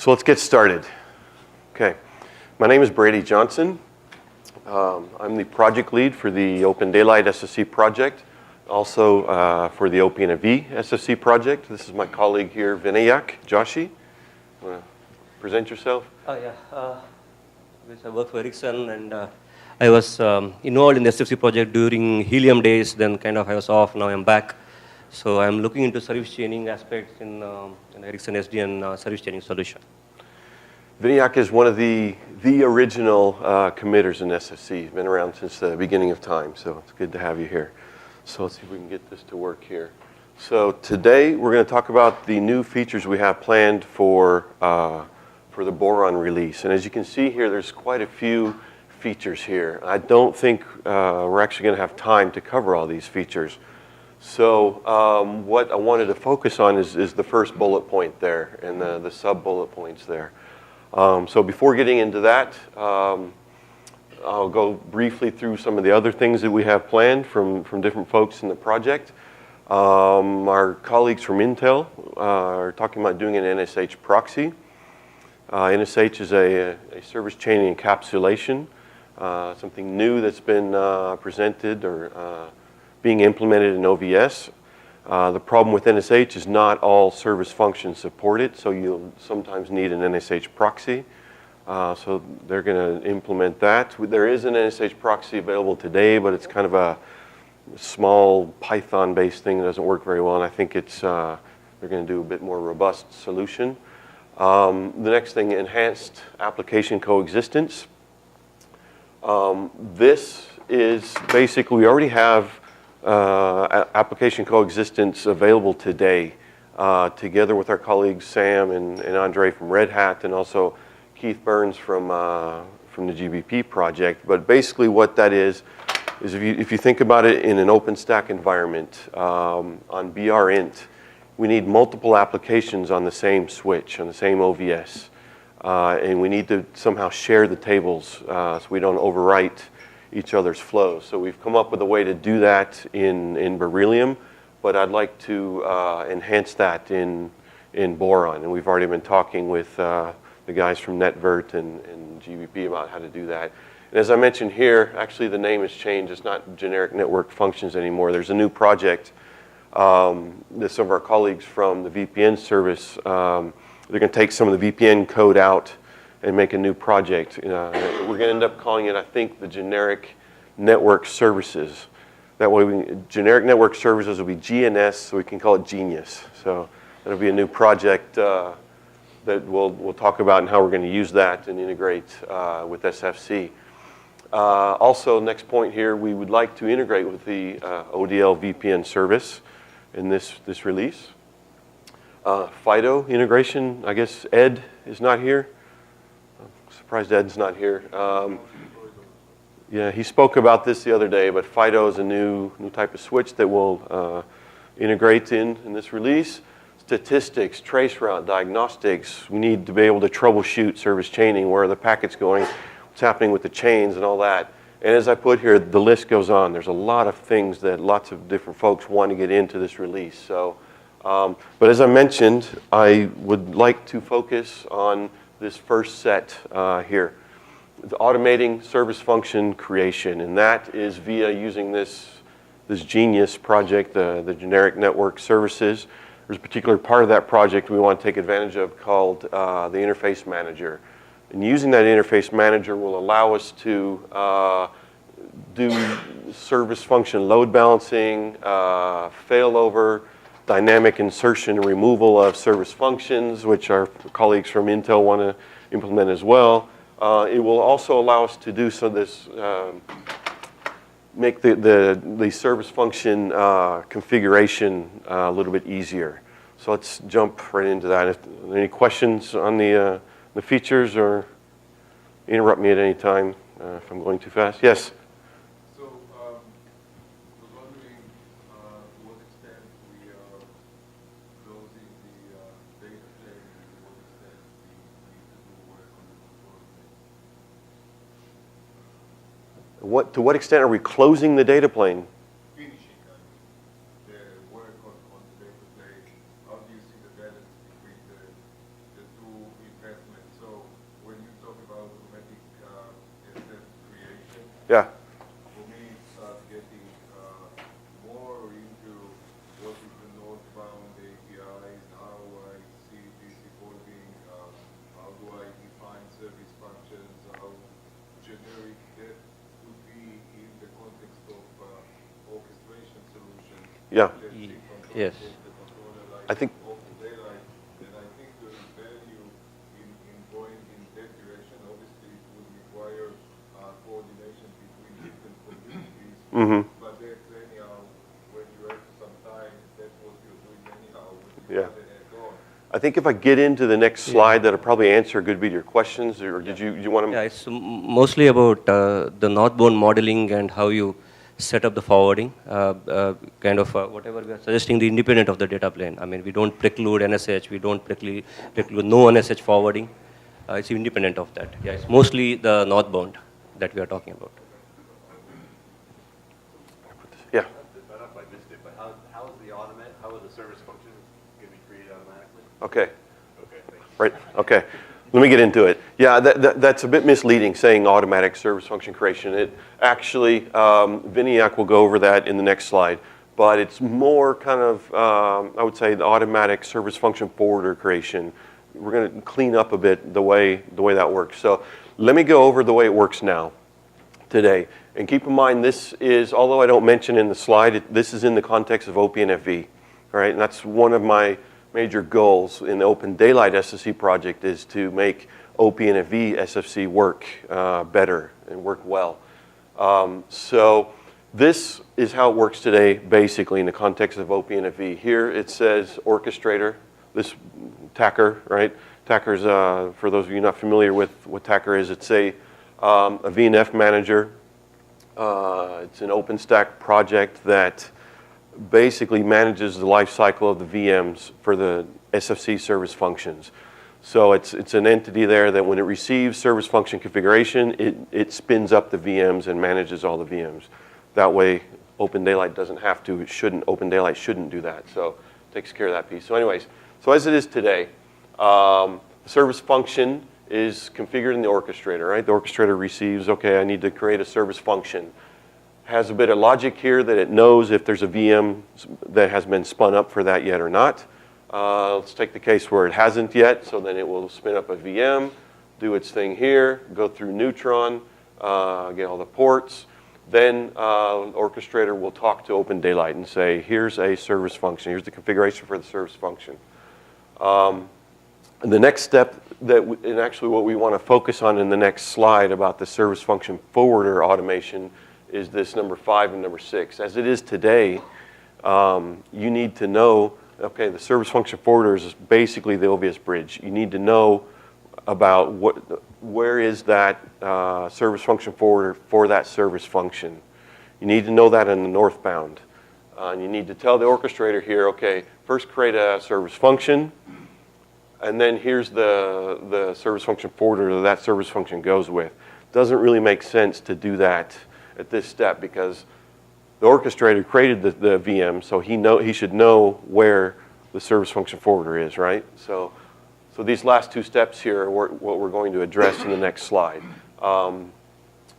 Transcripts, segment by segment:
So let's get started. Okay, my name is Brady Johnson. I'm the project lead for the OpenDaylight SFC project, also for the OpenDaylight SFC project. This is my colleague here, Vinayak, Joshi. Want to present yourself? Yeah. I work for Ericsson, and I was involved in the SFC project during helium days. Then kind of I was off. Now I'm back. So I'm looking into service chaining aspects in Ericsson SDN service chaining solution. Vinayak is one of the original committers in SFC. He's been around since the beginning of time, so it's good to have you here. So let's see if we can get this to work here. So today we're going to talk about the new features we have planned for the boron release. And as you can see here, there's quite a few features here. I don't think we're actually going to have time to cover all these features. So what I wanted to focus on is the first bullet point there and the sub-bullet points there. So before getting into that, I'll go briefly through some of the other things that we have planned from different folks in the project. Our colleagues from Intel are talking about doing an NSH proxy. NSH is a service chaining encapsulation, something new that's been presented or being implemented in OVS. The problem with NSH is not all service functions support it, so you'll sometimes need an NSH proxy. So they're going to implement that. There is an NSH proxy available today, but it's kind of a small Python-based thing that doesn't work very well, and I think it's they're going to do a bit more robust solution. The next thing, enhanced application coexistence. This is basically, we already have application coexistence available today, together with our colleagues Sam and Andre from Red Hat, and also Keith Burns from the GBP project. But basically what that is if you think about it in an OpenStack environment, on BRint, we need multiple applications on the same switch, on the same OVS. And we need to somehow share the tables so we don't overwrite each other's flows. So we've come up with a way to do that in Beryllium, but I'd like to enhance that in Boron. And we've already been talking with the guys from NetVert and GBP about how to do that. And as I mentioned here, actually the name has changed. It's not generic network functions anymore. There's a new project that some of our colleagues from the VPN service, they're going to take some of the VPN code out and make a new project. We're going to end up calling it, I think, the generic network services. That way, generic network services will be GNS, so we can call it Genius. So that'll be a new project that we'll talk about and how we're going to use that and integrate with SFC. Also, next point here, we would like to integrate with the ODL VPN service in this release. FIDO integration, I guess Ed is not here. I'm surprised Ed's not here. Yeah, he spoke about this the other day, but FIDO is a new type of switch that we'll integrate in this release. Statistics, traceroute, diagnostics. We need to be able to troubleshoot service chaining, where are the packets going, what's happening with the chains and all that. And as I put here, the list goes on. There's a lot of things that lots of different folks want to get into this release. So, but as I mentioned, I would like to focus on this first set here, the automating service function creation, and that is via using this Genius project, the generic network services. There's a particular part of that project we want to take advantage of called the interface manager. And using that interface manager will allow us to do service function load balancing, failover, dynamic insertion and removal of service functions, which our colleagues from Intel want to implement as well. It will also allow us to do some of this, make the service function configuration a little bit easier. So let's jump right into that. If there are any questions on the features, or interrupt me at any time if I'm going too fast. Yes? So, I was wondering to what extent we are closing the data plane and to what extent we need to do work on the control plane. To what extent are we closing the data plane? Finishing the work on the data plane. How do you see the balance between the two events Yeah. For me, it starts getting more into what is the northbound APIs, how I see this evolving, how do I define service functions, how generic that could be in the context of orchestration solutions. Yeah. Yes. I think. OpenDaylight, and I think there is value in going in that direction. Obviously, it would require coordination between different communities, but that's anyhow, when you have some time, that's what you're doing anyhow. Yeah. I think if I get into the next slide, that'll probably answer a good bit of your questions, or did you want to? Yeah, it's mostly about the northbound modeling and how you set up the forwarding, whatever we are suggesting, the independent of the data plane. I mean, we don't preclude NSH, we don't preclude no NSH forwarding. It's independent of that. Yeah, it's mostly the northbound that we are talking about. Yeah. I don't know if I missed it, but how is the service function going to be created automatically? Okay. Okay, thank you. Right. Okay. Let me get into it. Yeah, that's a bit misleading saying automatic service function creation. It actually, Vinayak will go over that in the next slide, but it's more kind of, I would say, the automatic service function forwarder creation. We're going to clean up a bit the way that works. So let me go over the way it works now, today. And keep in mind, this is, although I don't mention in the slide, this is in the context of OpenFV. All right, and that's one of my major goals in the OpenDaylight SFC project is to make OpenFV SFC work better and work well. So this is how it works today, basically, in the context of OpenFV. Here it says orchestrator, this Tacker, right? Tacker's, for those of you not familiar with what Tacker is, it's a VNF manager. It's an OpenStack project that basically manages the life cycle of the VMs for the SFC service functions. So it's an entity there that when it receives service function configuration, it spins up the VMs and manages all the VMs. That way, OpenDaylight doesn't have to, OpenDaylight shouldn't do that. So it takes care of that piece. So anyways, so as it is today, the service function is configured in the orchestrator, right? The orchestrator receives, okay, I need to create a service function. Has a bit of logic here that it knows if there's a VM that has been spun up for that yet or not. Let's take the case where it hasn't yet, so then it will spin up a VM, do its thing here, go through Neutron, get all the ports. Then the orchestrator will talk to OpenDaylight and say, here's a service function, here's the configuration for the service function. And the next step, and actually what we want to focus on in the next slide about the service function forwarder automation is this number 5 and number 6. As it is today, you need to know, okay, the service function forwarder is basically the obvious bridge. You need to know about where is that service function forwarder for that service function. You need to know that in the northbound. And you need to tell the orchestrator here, okay, first create a service function, and then here's the service function forwarder that service function goes with. Doesn't really make sense to do that at this step because the orchestrator created the VM, so he should know where the service function forwarder is, right? So these last two steps here are what we're going to address in the next slide,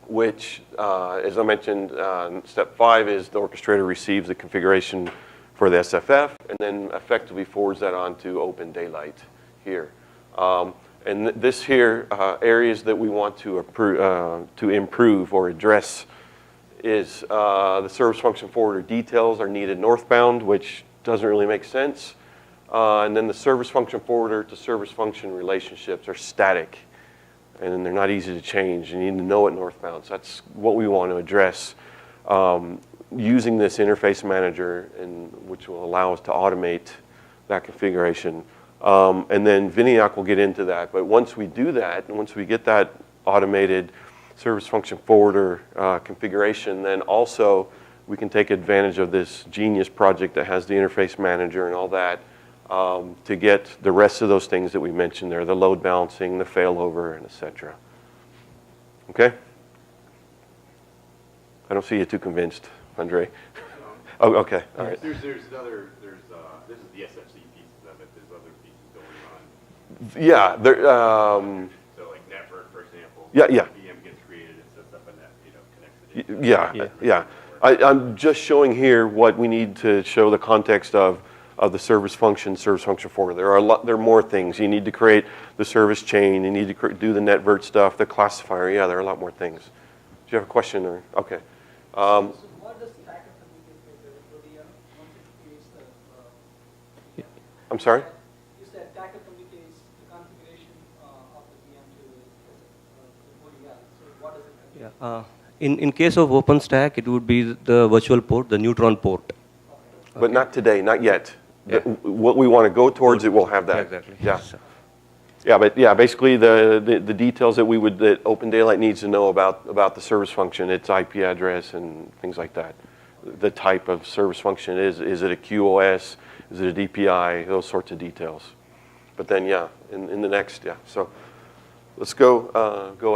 which, as I mentioned, step 5 is the orchestrator receives the configuration for the SFF and then effectively forwards that on to OpenDaylight here. And this here, areas that we want to improve or address is the service function forwarder details are needed northbound, which doesn't really make sense. And then the service function forwarder to service function relationships are static, and they're not easy to change. You need to know it northbound. So that's what we want to address using this interface manager, which will allow us to automate that configuration. And then Vinayak will get into that. But once we do that, and once we get that automated service function forwarder configuration, then also we can take advantage of this genius project that has the interface manager and all that to get the rest of those things that we mentioned there, the load balancing, the failover, and et cetera. Okay? I don't see you too convinced, Andre. Oh, okay, all right. There's another, this is the SFC pieces of it, there's other pieces going on. Yeah, So like network, for example. Yeah. VM gets created, it sets up a net, connects the Yeah. I'm just showing here what we need to show the context of the service function forward. There are more things. You need to create the service chain. You need to do the netvert stuff, the classifier. Yeah, there are a lot more things. Do you have a question? Or okay. So what does packet communicate with the VM once it creates the? I'm sorry? You said packet communicates the configuration of the VM to the ODL. So what does it communicate? In case of OpenStack, it would be the virtual port, the neutron port. But not today, not yet. Yeah. What we want to go towards, it will have that. Exactly. Yeah. So- Yeah, but yeah, basically the details that that OpenDaylight needs to know about the service function, its IP address and things like that. The type of service function is it a QoS, is it a DPI, those sorts of details. But then yeah, in the next, yeah. So let's go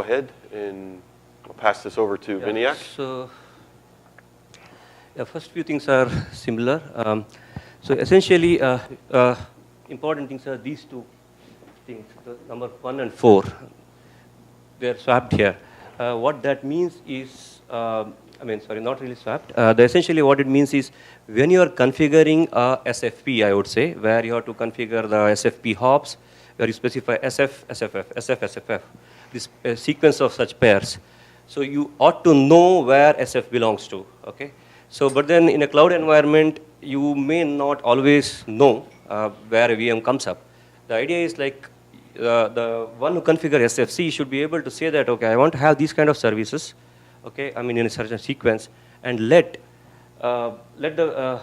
ahead and I'll pass this over to Vinayak. So first few things are similar. So essentially, important things are these two things, the number 1 and 4. They're swapped here. What that means is, not really swapped. Essentially what it means is when you are configuring a SFP, I would say, where you have to configure the SFP hops, where you specify SF, SFF, SF, SFF, this sequence of such pairs. So you ought to know where SF belongs to, okay? So, but then in a cloud environment, you may not always know where a VM comes up. The idea is like the one who configures SFC should be able to say that, okay, I want to have these kind of services, okay, in a certain sequence, and let the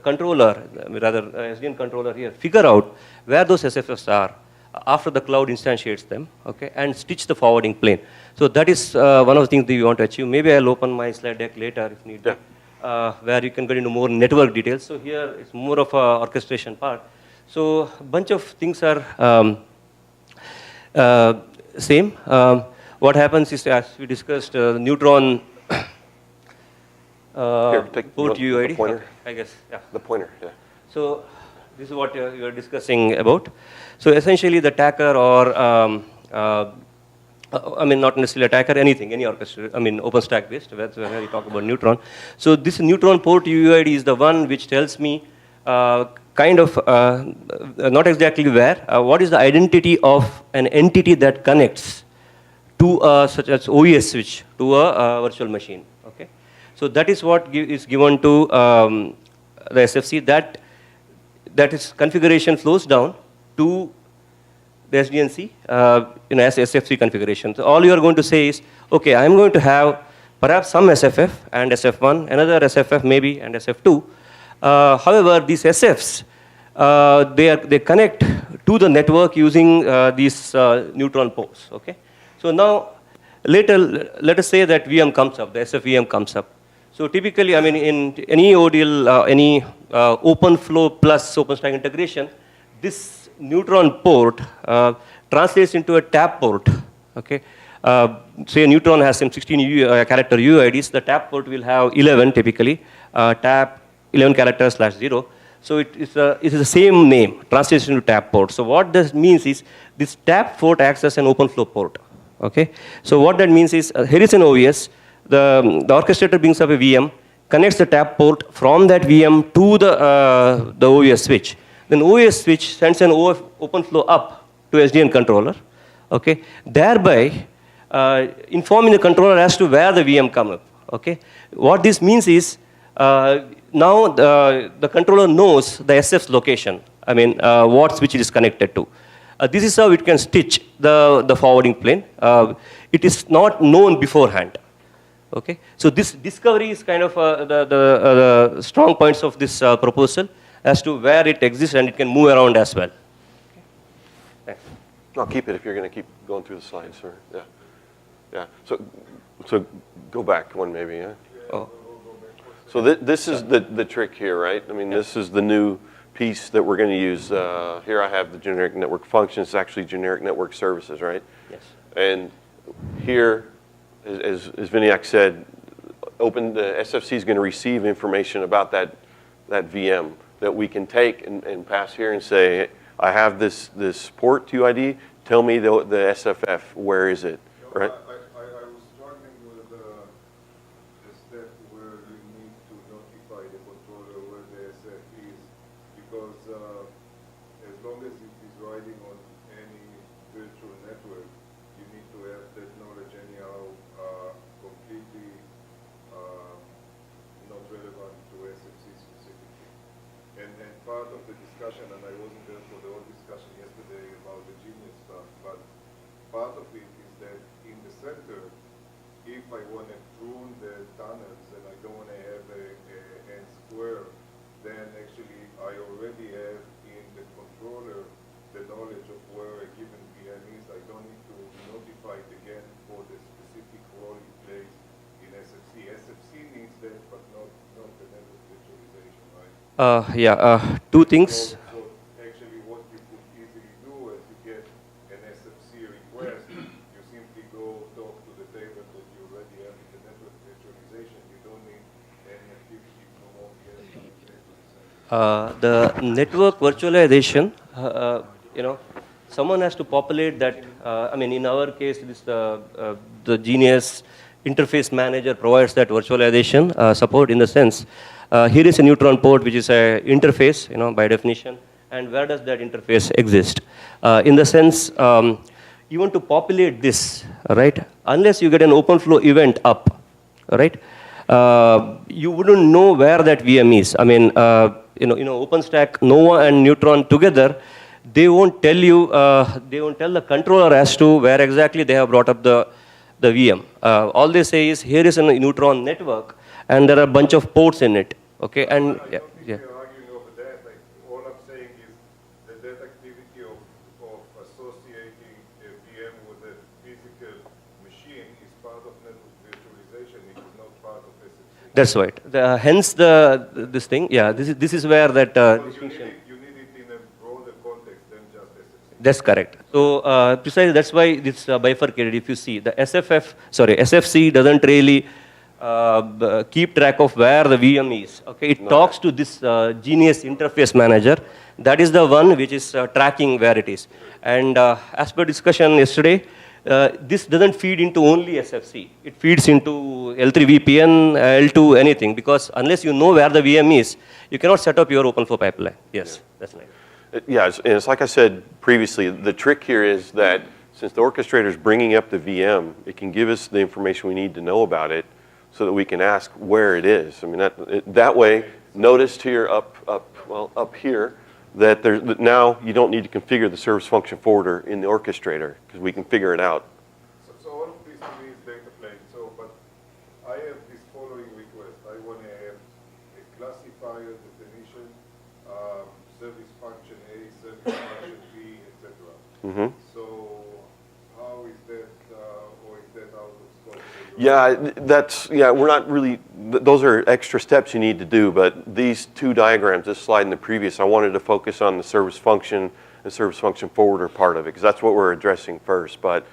controller, rather SDN controller here, figure out where those SFFs are after the cloud instantiates them, okay, and stitch the forwarding plane. So that is one of the things that we want to achieve. Maybe I'll open my slide deck later if need be, where you can get into more network details. So here it's more of a orchestration part. So a bunch of things are same. What happens is, as we discussed, neutron port UID. The pointer. Okay, I guess, yeah. The pointer, yeah. So this is what you are discussing about. So essentially the attacker or, not necessarily attacker, anything, any orchestra, OpenStack based, that's where you talk about neutron. So this neutron port UID is the one which tells me not exactly where, what is the identity of an entity that connects to such as OES switch to a virtual machine, okay? So that is what is given to the SFC, that its configuration flows down to the SDNC as SFC configuration. So all you are going to say is, okay, I am going to have perhaps some SFF and SF1, another SFF maybe and SF2. However, these SFs, they connect to the network using these neutron ports, okay? So now, later, let us say that VM comes up, the SF VM comes up. So typically, in any ODL, any open flow plus OpenStack integration, this neutron port translates into a tap port, okay? Say a neutron has some 16 character UIDs, the tap port will have 11 typically, tap 11 characters /0. So it is the same name, translation to tap port. So what this means is, this tap port acts as an open flow port, okay? So what that means is, here is an OES, the orchestrator brings up a VM, connects the tap port from that VM to the OES switch. Then OES switch sends an open flow up to SDN controller, okay? Thereby informing the controller as to where the VM comes up, okay? What this means is, now the controller knows the SF's location, what switch it is connected to. This is how it can stitch the forwarding plane. It is not known beforehand. Okay, so this discovery is kind of the strong points of this proposal as to where it exists, and it can move around as well. Okay. Thanks. I'll keep it if you're going to keep going through the slides, sir. Yeah, yeah. So go back one maybe. Yeah. Oh. So this is the trick here, right? This is the new piece that we're going to use. Here I have the generic network function. It's actually generic network services, right? Yes. And here, as Vinayak said, the SFC is going to receive information about that VM that we can take and pass here and say, I have this port UID. Tell me the SFF. Where is it? You know, Right. I was struggling with the discussion, and I wasn't there for the whole discussion yesterday about the Genius stuff, but part of it is that in the center, if I want to prune the tunnels and I don't want to have a N square, then actually I already have in the controller the knowledge of where a given VM is. I don't need to notify it again for the specific role it plays in SFC. SFC needs that, but not the network virtualization, right? Two things. So actually what you could easily do is you get an SFC request, you simply go talk to the table that you already have in the network virtualization. You don't need any activity from OPS. The network virtualization, someone has to populate that. In our case, the Genius interface manager provides that virtualization support in the sense, here is a neutron port, which is a interface, by definition, and where does that interface exist? In the sense, you want to populate this, right? Unless you get an OpenFlow event up, right? You wouldn't know where that VM is. OpenStack, Nova, and Neutron together, they won't tell you, they won't tell the controller as to where exactly they have brought up the VM. All they say is, here is a Neutron network, and there are a bunch of ports in it. Okay, and I don't think we're arguing over that. All I'm saying is that that activity of associating a VM with a physical machine is part of network virtualization. It is not part of SFC. That's right. Hence this thing. Yeah, this is where that distinction. You need it in a broader context than just SFC. That's correct. So precisely that's why it's bifurcated. If you see the SFC doesn't really keep track of where the VM is. Okay, it talks to this Genius interface manager. That is the one which is tracking where it is. And as per discussion yesterday, this doesn't feed into only SFC. It feeds into L3 VPN, L2, anything, because unless you know where the VM is, you cannot set up your OpenFlow pipeline. Yes, that's right. Yeah, it's like I said previously, the trick here is that since the orchestrator is bringing up the VM, it can give us the information we need to know about it so that we can ask where it is. That way, notice here up here that now you don't need to configure the service function forwarder in the orchestrator because we can figure it out. So all of this to me is data plane. But I have this following request. I want to have a classifier definition, service function A, service function B, etc. Mm-hmm. So how is that, or is that out of scope? We're not really, those are extra steps you need to do, but these two diagrams, this slide and the previous, I wanted to focus on the service function and service function forwarder part of it, because that's what we're addressing first. But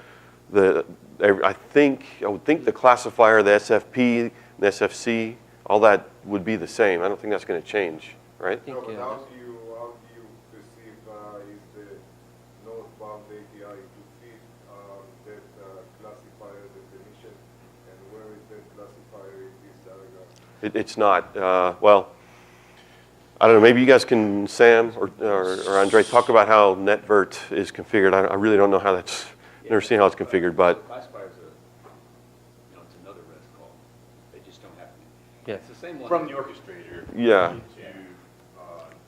I would think the classifier, the SFP, the SFC, all that would be the same. I don't think that's going to change, right? No, but how do you perceive is the northbound API to fit that classifier definition, and where is that classifier in this diagram? It's not. Well, I don't know. Maybe you guys can, Sam or Andre, talk about how NetVert is configured. I really don't know how that's. Never seen how it's configured, but Classifiers are, it's another REST call. They just don't have to be. Yeah. It's the same one from the orchestrator Yeah. to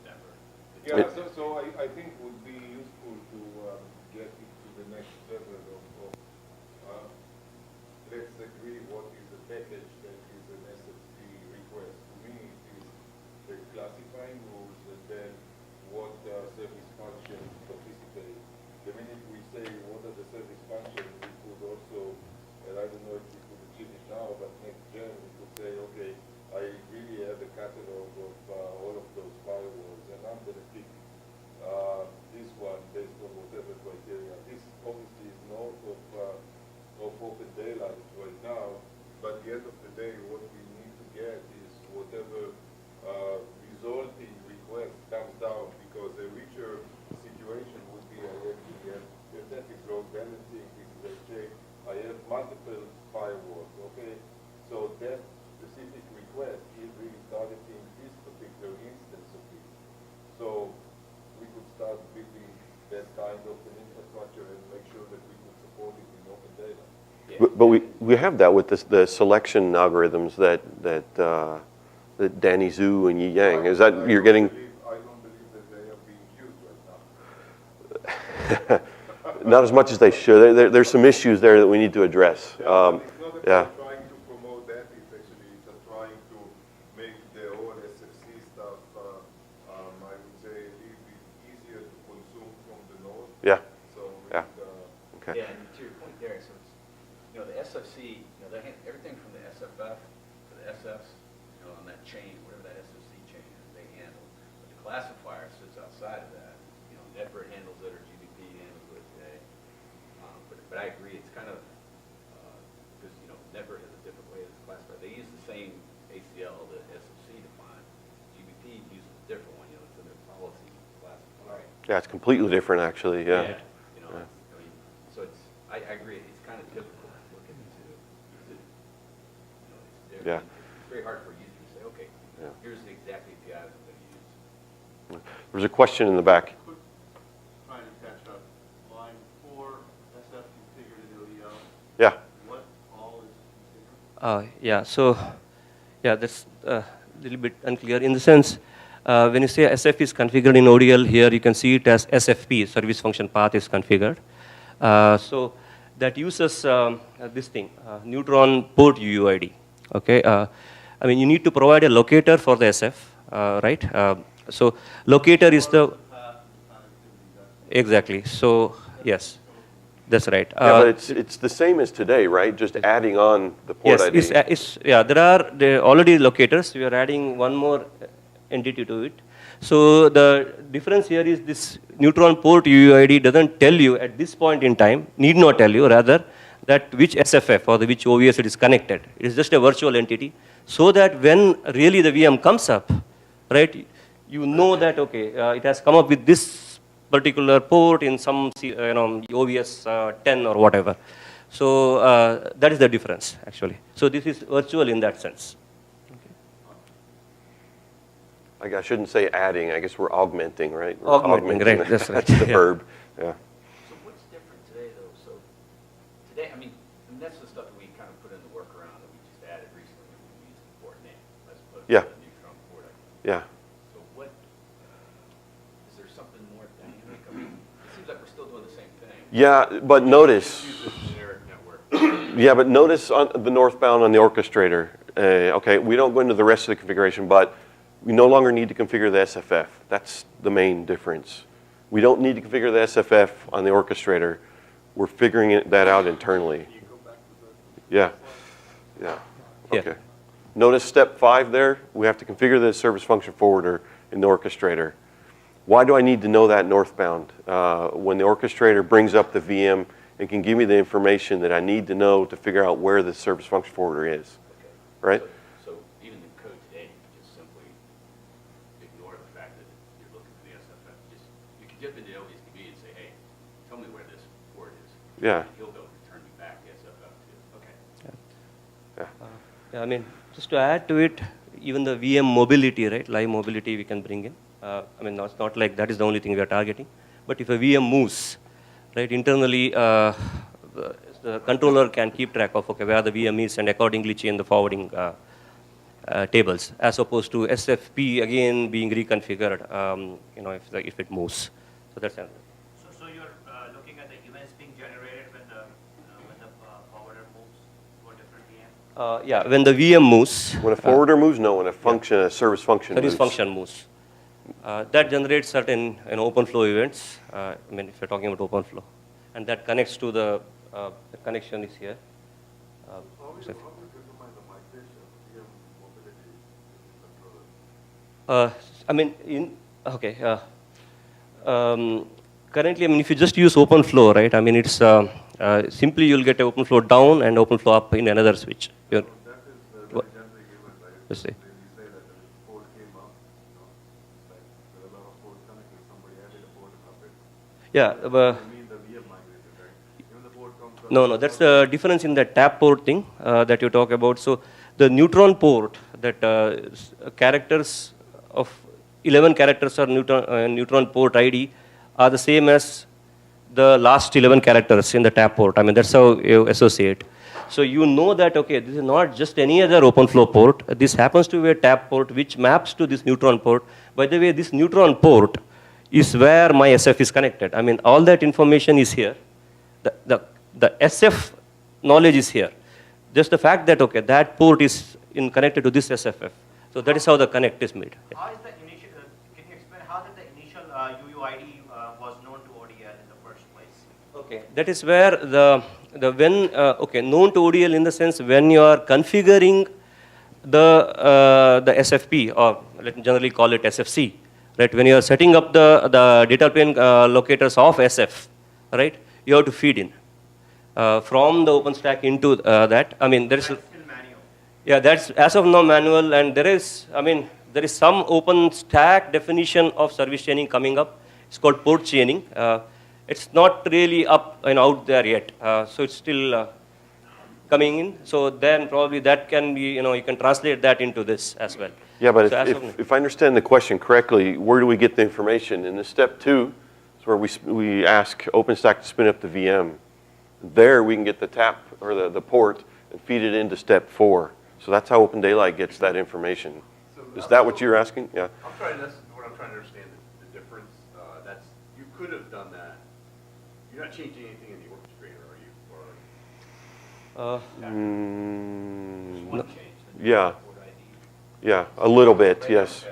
network. Yeah, so I think it would be useful to get it to the next level of let's agree what is a package that is an SFC request. To me, it is the classifying rules and then what service function participate. The minute we say what are the service functions, we could also, and I don't know if we could achieve it now, but next gen we could say, okay, I really have a catalog of all of those firewalls, and I'm going to pick this one based on whatever criteria. This obviously is north of OpenDaylight right now, but at the end of the day, what we need to get is whatever resulting request comes down, because a richer situation would be that is load balancing, this is a check, I have multiple firewalls, okay? So that specific request is really targeting this particular instance of it. So we could start building that kind of an infrastructure and make sure that we could support it in open data. But we have that with the selection algorithms that Danny Zhu and Yi Yang. Is that you're getting? I don't believe that the not as much as they should. There's some issues there that we need to address. It's not that Yeah. we're trying to promote that, it's actually just trying to make the whole SFC stuff, I would say, a little bit easier to consume from the node. Yeah. So, Yeah. Okay. Yeah, and to your point there, so it's, the SFC, everything from the SFF to the SFs, on that chain, whatever that SFC chain is, they handle. But the classifier sits outside of that. Network handles it, or GBP handles it today. But I agree, it's kind of, because, Network has a different way to classify. They use the same ACL that SFC defines. GBP uses a different one, it's in their policy classifier. Yeah, it's completely different, actually. Yeah. So I agree, it's kind of difficult to look into. Yeah. It's very hard for a user to say, okay, here's the exact API that I'm going to use. There's a question in the back. Trying to catch up. Line 4, SF configured in ODL. Yeah. What all is configured? Yeah, so, that's a little bit unclear in the sense, when you say SF is configured in ODL, here you can see it as SFP, service function path is configured. So that uses this thing, neutron port UUID. Okay, you need to provide a locator for the SF, right? So locator is the exactly. So yes, that's right. Yeah, but it's the same as today, right? Just adding on the port ID. Yes, there are already locators. We are adding one more entity to it. So the difference here is this neutron port UUID doesn't tell you at this point in time, need not tell you rather, that which SFF or which OVS it is connected. It is just a virtual entity, so that when really the VM comes up, right, you know that, okay, it has come up with this particular port in some OVS 10 or whatever. So that is the difference, actually. So this is virtual in that sense. I shouldn't say adding. I guess we're augmenting, right? We're Augmenting, right, that's right. That's the verb. Yeah. So what's different today, though? So today, and that's the stuff that we kind of put in the workaround that we just added recently when we used the port name. Let's put Yeah. a neutron port. Yeah. So is there something more dynamic? It seems like we're still doing the same thing. Yeah, but notice. Use this generic network. Yeah, but notice on the northbound on the orchestrator. Okay, we don't go into the rest of the configuration, but we no longer need to configure the SFF. That's the main difference. We don't need to configure the SFF on the orchestrator. We're figuring that out internally. Yeah. Yeah. Okay. Notice step 5 there. We have to configure the service function forwarder in the orchestrator. Why do I need to know that northbound? When the orchestrator brings up the VM and can give me the information that I need to know to figure out where the service function forwarder is, right? So even the code today, you can just simply ignore the fact that you're looking for the SFF. You can dip into LVSDB and say, hey, tell me where this port is. Yeah. And he'll go return you back the SFF too. Okay. Yeah, just to add to it, even the VM mobility, right, live mobility we can bring in. It's not like that is the only thing we are targeting. But if a VM moves, right, internally, the controller can keep track of, okay, where the VM is and accordingly change the forwarding tables, as opposed to SFP again being reconfigured, if it moves. So that's it. So you're looking at the events being generated when the forwarder moves to a different VM? Yeah, when the VM moves. When a forwarder moves, no. When a function, a service function moves. Service function moves. That generates certain OpenFlow events, if you're talking about OpenFlow. And that connects to the connection is here. How do you determine the migration of VM mobility controller? Currently, if you just use OpenFlow, right, it's simply you'll get OpenFlow down and OpenFlow up in another switch. That is very generally given, right? Let's see. When you say that the port came up, like there are a lot of ports connected, somebody added a port and up it. Yeah. I mean the VM migrated, right? Even the port comes up. No, that's the difference in the tap port thing that you talk about. So the neutron port, that characters of 11 characters are neutron port ID are the same as the last 11 characters in the tap port. That's how you associate. So you know that, okay, this is not just any other OpenFlow port. This happens to be a tap port which maps to this neutron port. By the way, this neutron port is where my SF is connected. All that information is here. the SF knowledge is here. Just the fact that, okay, that port is connected to this SFF. So that is how the connect is made. Yeah. How is the initial, can you explain how did the initial UUID was known to ODL in the first place? Okay, that is where known to ODL in the sense when you are configuring the SFP, or let me generally call it SFC, right? When you are setting up the data plane locators of SF, right? You have to feed in from the OpenStack into that. I mean, there is. That's still manual. Yeah, that's as of now manual, and there is some OpenStack definition of service chaining coming up. It's called port chaining. It's not really up and out there yet, so it's still coming in. So then probably that can be, you can translate that into this as well. Yeah, but So if I understand the question correctly, where do we get the information? In the step 2, is where we ask OpenStack to spin up the VM. There we can get the tap or the port and feed it into step 4. So that's how OpenDaylight gets that information. Is that what you're asking? Yeah. That's what I'm trying to understand, the difference. You could have done that. You're not changing anything in the orchestrator, are you? Or Yeah. Yeah, a little bit, yes.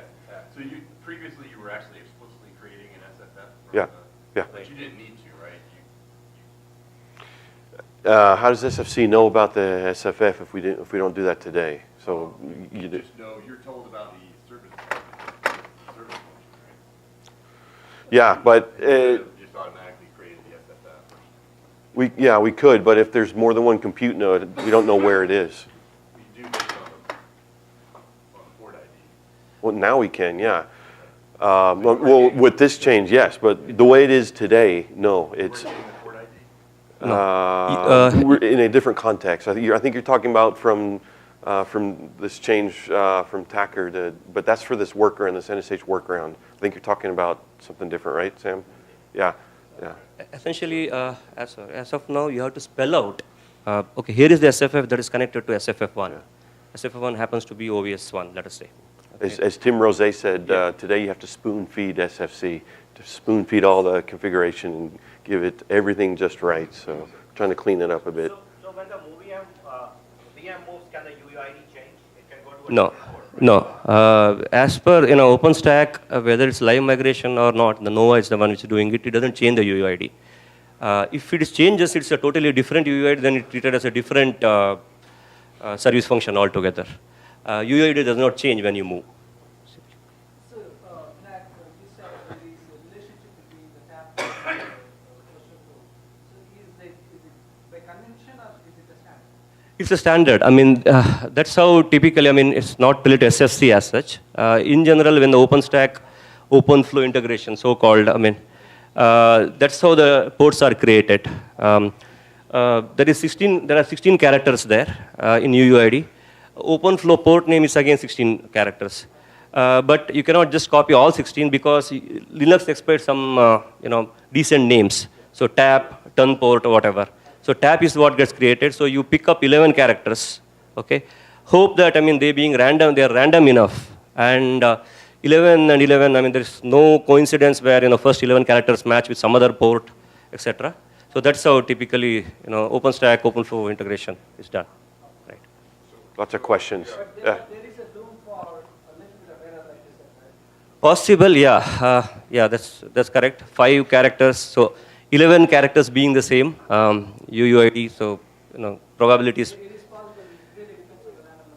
So previously you were actually explicitly creating an SFF? Yeah, yeah. But you didn't need to, right? How does SFC know about the SFF if we don't do that today? So you do. Just know, you're told about the service function, right? Yeah, but Just automatically created the SFF. we could, but if there's more than one compute node, we don't know where it is. We do this on port ID. Well, now we can, yeah. Well, with this change, yes, but the way it is today, no. It's Port ID? we're in a different context. I think you're talking about from this change from Tacker to, but that's for this workaround, this NSH workaround. I think you're talking about something different, right, Sam? Yeah, yeah. Essentially, as of now, you have to spell out. Okay, here is the SFF that is connected to SFF1. Yeah. SFF1 happens to be OVS1, let us say. Okay. As Tim Rose said, today you have to spoon feed SFC, to spoon feed all the configuration and give it everything just right. So we're trying to clean it up a bit. So when the VM moves, can the UUID change? It can go to a No, different port, right? no. As per OpenStack, whether it's live migration or not, the Nova is the one which is doing it. It doesn't change the UUID. If it changes, it's a totally different UUID. Then it's treated as a different service function altogether. UUID does not change when you move. So, Vinayak, you said there is a relationship between the tap and the cluster flow. So is it by convention or is it a standard? It's a standard. I mean, that's how typically, it's not built SFC as such. In general, when the OpenStack OpenFlow integration, so-called, that's how the ports are created. There are 16 characters there in UUID. OpenFlow port name is again 16 characters. But you cannot just copy all 16 because Linux expects some decent names. So tap, turn port, whatever. So tap is what gets created. So you pick up 11 characters. Okay. Hope that they being random, they are random enough. And 11 and 11, there is no coincidence where first 11 characters match with some other port, etc. So that's how typically OpenStack OpenFlow integration is done. Right. Lots of questions. But Yeah. there is a room for a little bit of error like this, right? Possible, yeah. Yeah, that's correct. 5 characters, so 11 characters being the same UUID, so probabilities. It is possible, it really depends on the random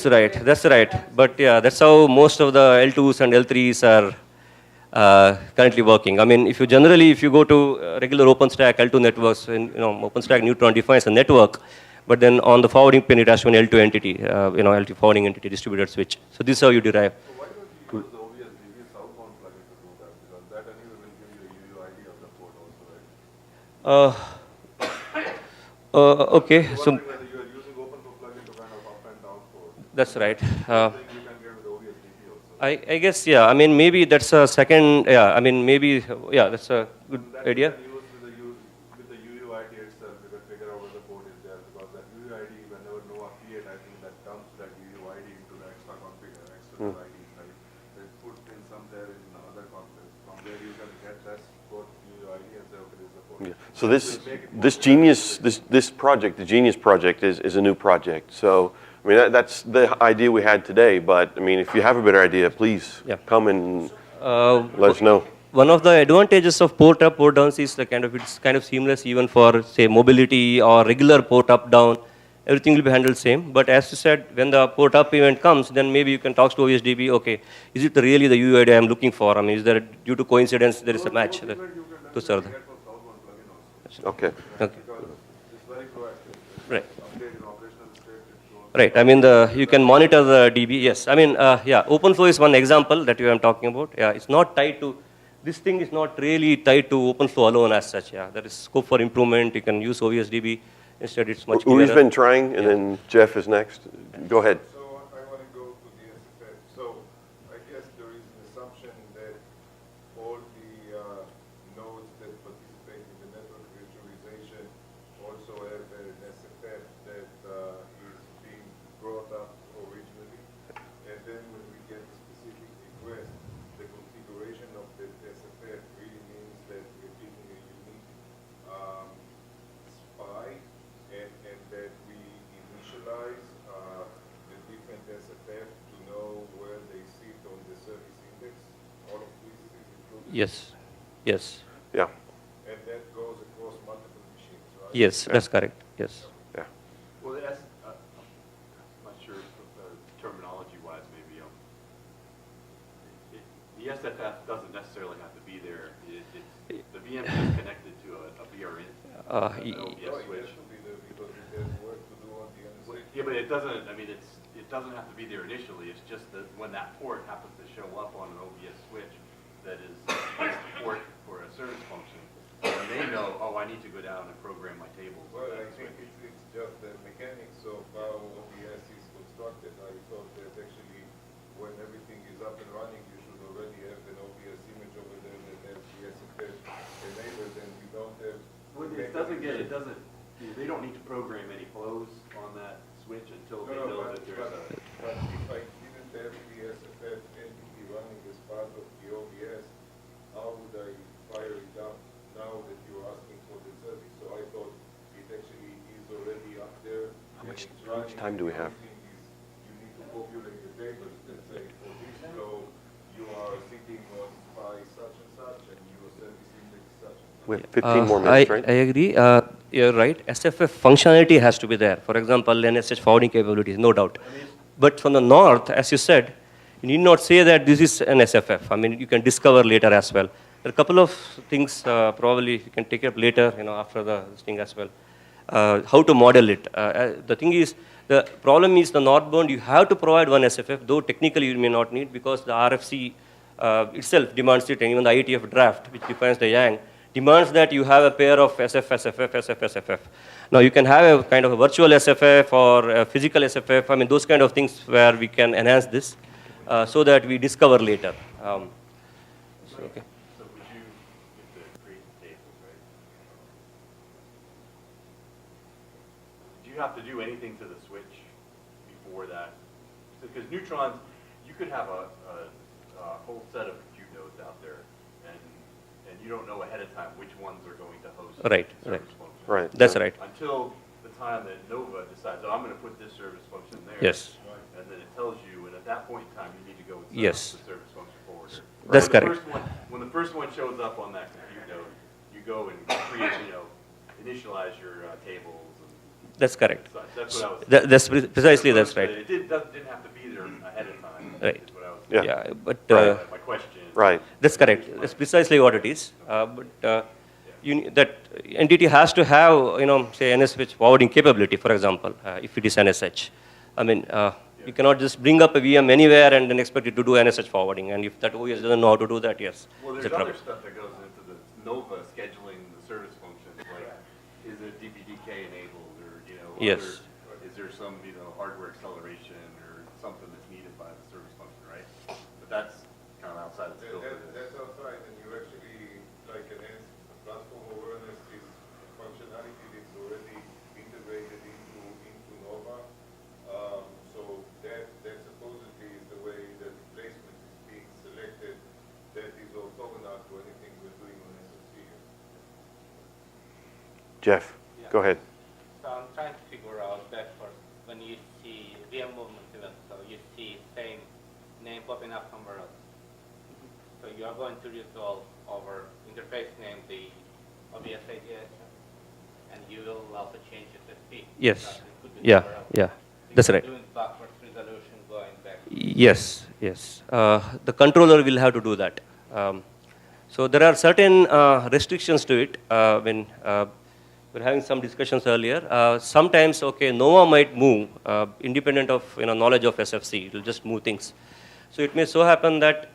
number. That's right. But yeah, that's how most of the L2s and L3s are currently working. If you go to regular OpenStack L2 networks, OpenStack Neutron defines a network, but then on the forwarding pin it has to be an L2 entity, L2 forwarding entity distributed switch. So this is how you derive. So why don't you use the obvious DB southbound plugin to do that? Because that anyway will give you the UUID of the port also, right? Okay, So so wondering whether you are using OpenFlow plugin to kind of up and down port. that's right. Same thing you can get with obvious DB also. I guess, yeah. Maybe that's a second, yeah. Maybe, yeah, that's a good That idea. You can use with the UUID itself, you can figure out whether the port is there, because that UUID, whenever Nova create, I think that dumps that UUID into the extra configure, external IDs, right? They put in some there in other config, from where you can get that port UUID and say, okay, this is the port. Yeah. So this project, the Genius project, is a new project. So I mean that's the idea we had today. But I mean, if you have a better idea, please come and let us know. One of the advantages of port up, port downs is it's kind of seamless even for say mobility or regular port up down. Everything will be handled same. But as you said, when the port up event comes, then maybe you can talk to OSDB. Okay, is it really the UID I'm looking for? I mean, is there due to coincidence there is a match to serve that? Okay. Okay. It's very proactive. Right. Updating operational script, it goes. Right. I mean, you can monitor the DB. Yes. I mean, OpenFlow is one example that you am talking about. Yeah, it's not tied to. This thing is not really tied to OpenFlow alone as such. Yeah, there is scope for improvement. You can use OSDB. Instead, it's much clearer. Uri's been trying, and then Jeff is next. Go ahead. So I want to go to the SFF. So I guess there is an assumption that all the nodes that participate in the network virtualization also have an SFF that is being brought up originally. And then when we get a specific request, the configuration of the SFF really means that we're giving a unique spy and that we initialize the different SFF to know where they sit on the service index. All of this is included. Yes. Yes. Yeah. And that goes across multiple machines, right? Yes. That's correct. Yes. Yeah. Well, that's, I'm not sure terminology-wise, maybe. The SFF doesn't necessarily have to be there. The VM is just connected to a VRN, an No, OBS it switch. has to be there because it has work to do on the other side. Yeah, but it doesn't, I mean, it doesn't have to be there initially. It's just that when that port happens to show up on an OBS switch that is a port for a service function, and they know, oh, I need to go down and program my tables. Well, I think it's just the mechanics of how OBS is constructed. I thought that actually when everything is up and running, you should already have an OBS image over there that has the SFF enabled, and you don't have. Well, they don't need to program any flows on that switch until they know that there's a. But if I didn't have the SFF entity running as part of the OBS, how would I fire it up now that you're asking for the service? So I thought it actually is already up there. How much time do we have? You need to populate the tables that say for this flow, you are sitting on by such and such, and your service index such and such. We have 15 more minutes, right? I agree. You're right. SFF functionality has to be there. For example, NSH forwarding capabilities, no doubt. But from the north, as you said, you need not say that this is an SFF. I mean, you can discover later as well. There are a couple of things probably you can take up later, after this thing as well. How to model it. The thing is, the problem is the northbound, you have to provide one SFF, though technically you may not need because the RFC itself demands it, and even the IETF draft, which defines the YANG, demands that you have a pair of SFF. Now you can have a kind of a virtual SFF or a physical SFF. I mean, those kind of things where we can enhance this so that we discover later. Okay. So would you get to create the tables, right? Do you have to do anything to the switch before that? Because neutrons, you could have a whole set of compute nodes out there, and you don't know ahead of time which ones are going to host Right, the service function. Right. That's right. Until the time that Nova decides, oh, I'm going to put this service function there. Yes. And then it tells you, and at that point in time, you need to go and set Yes. up the service function forwarder. That's When the correct. first one- When the first one shows up on that compute node, you go and create, initialize your tables and That's correct. such. That's what I was. That's precisely that's right. It didn't have to be there ahead of time. Right. Is what I was. Yeah. But My question. Right. that's correct. That's precisely what it is. That entity has to have, say NSH forwarding capability, for example, if it is NSH. I mean, you cannot just bring up a VM anywhere and then expect it to do NSH forwarding. And if that OS doesn't know how to do that, yes, Well, it's there's a trouble. other stuff that goes into the Nova scheduling the service functions, like is it DPDK enabled, or Yes. is there some hardware acceleration or something that's needed by the service function, right? But that's kind of outside the scope of this. That's outside, and you actually like enhance the platform awareness is functionality that's already integrated into Nova. So that supposedly is the way that the placement is being selected. That is orthogonal to anything we're doing on SFC. Jeff, go ahead. So I'm trying to figure out that for when you see VM movement event, so you see same name popping up somewhere else. So you are going to resolve over interface name the obvious ideas, and you will also change SFP. Yes. It could be Yeah, somewhere else. yeah. So That's you're right. doing backwards resolution going back. Yes, yes. The controller will have to do that. So there are certain restrictions to it. When we were having some discussions earlier, sometimes, okay, Nova might move independent of knowledge of SFC. It will just move things. So it may so happen that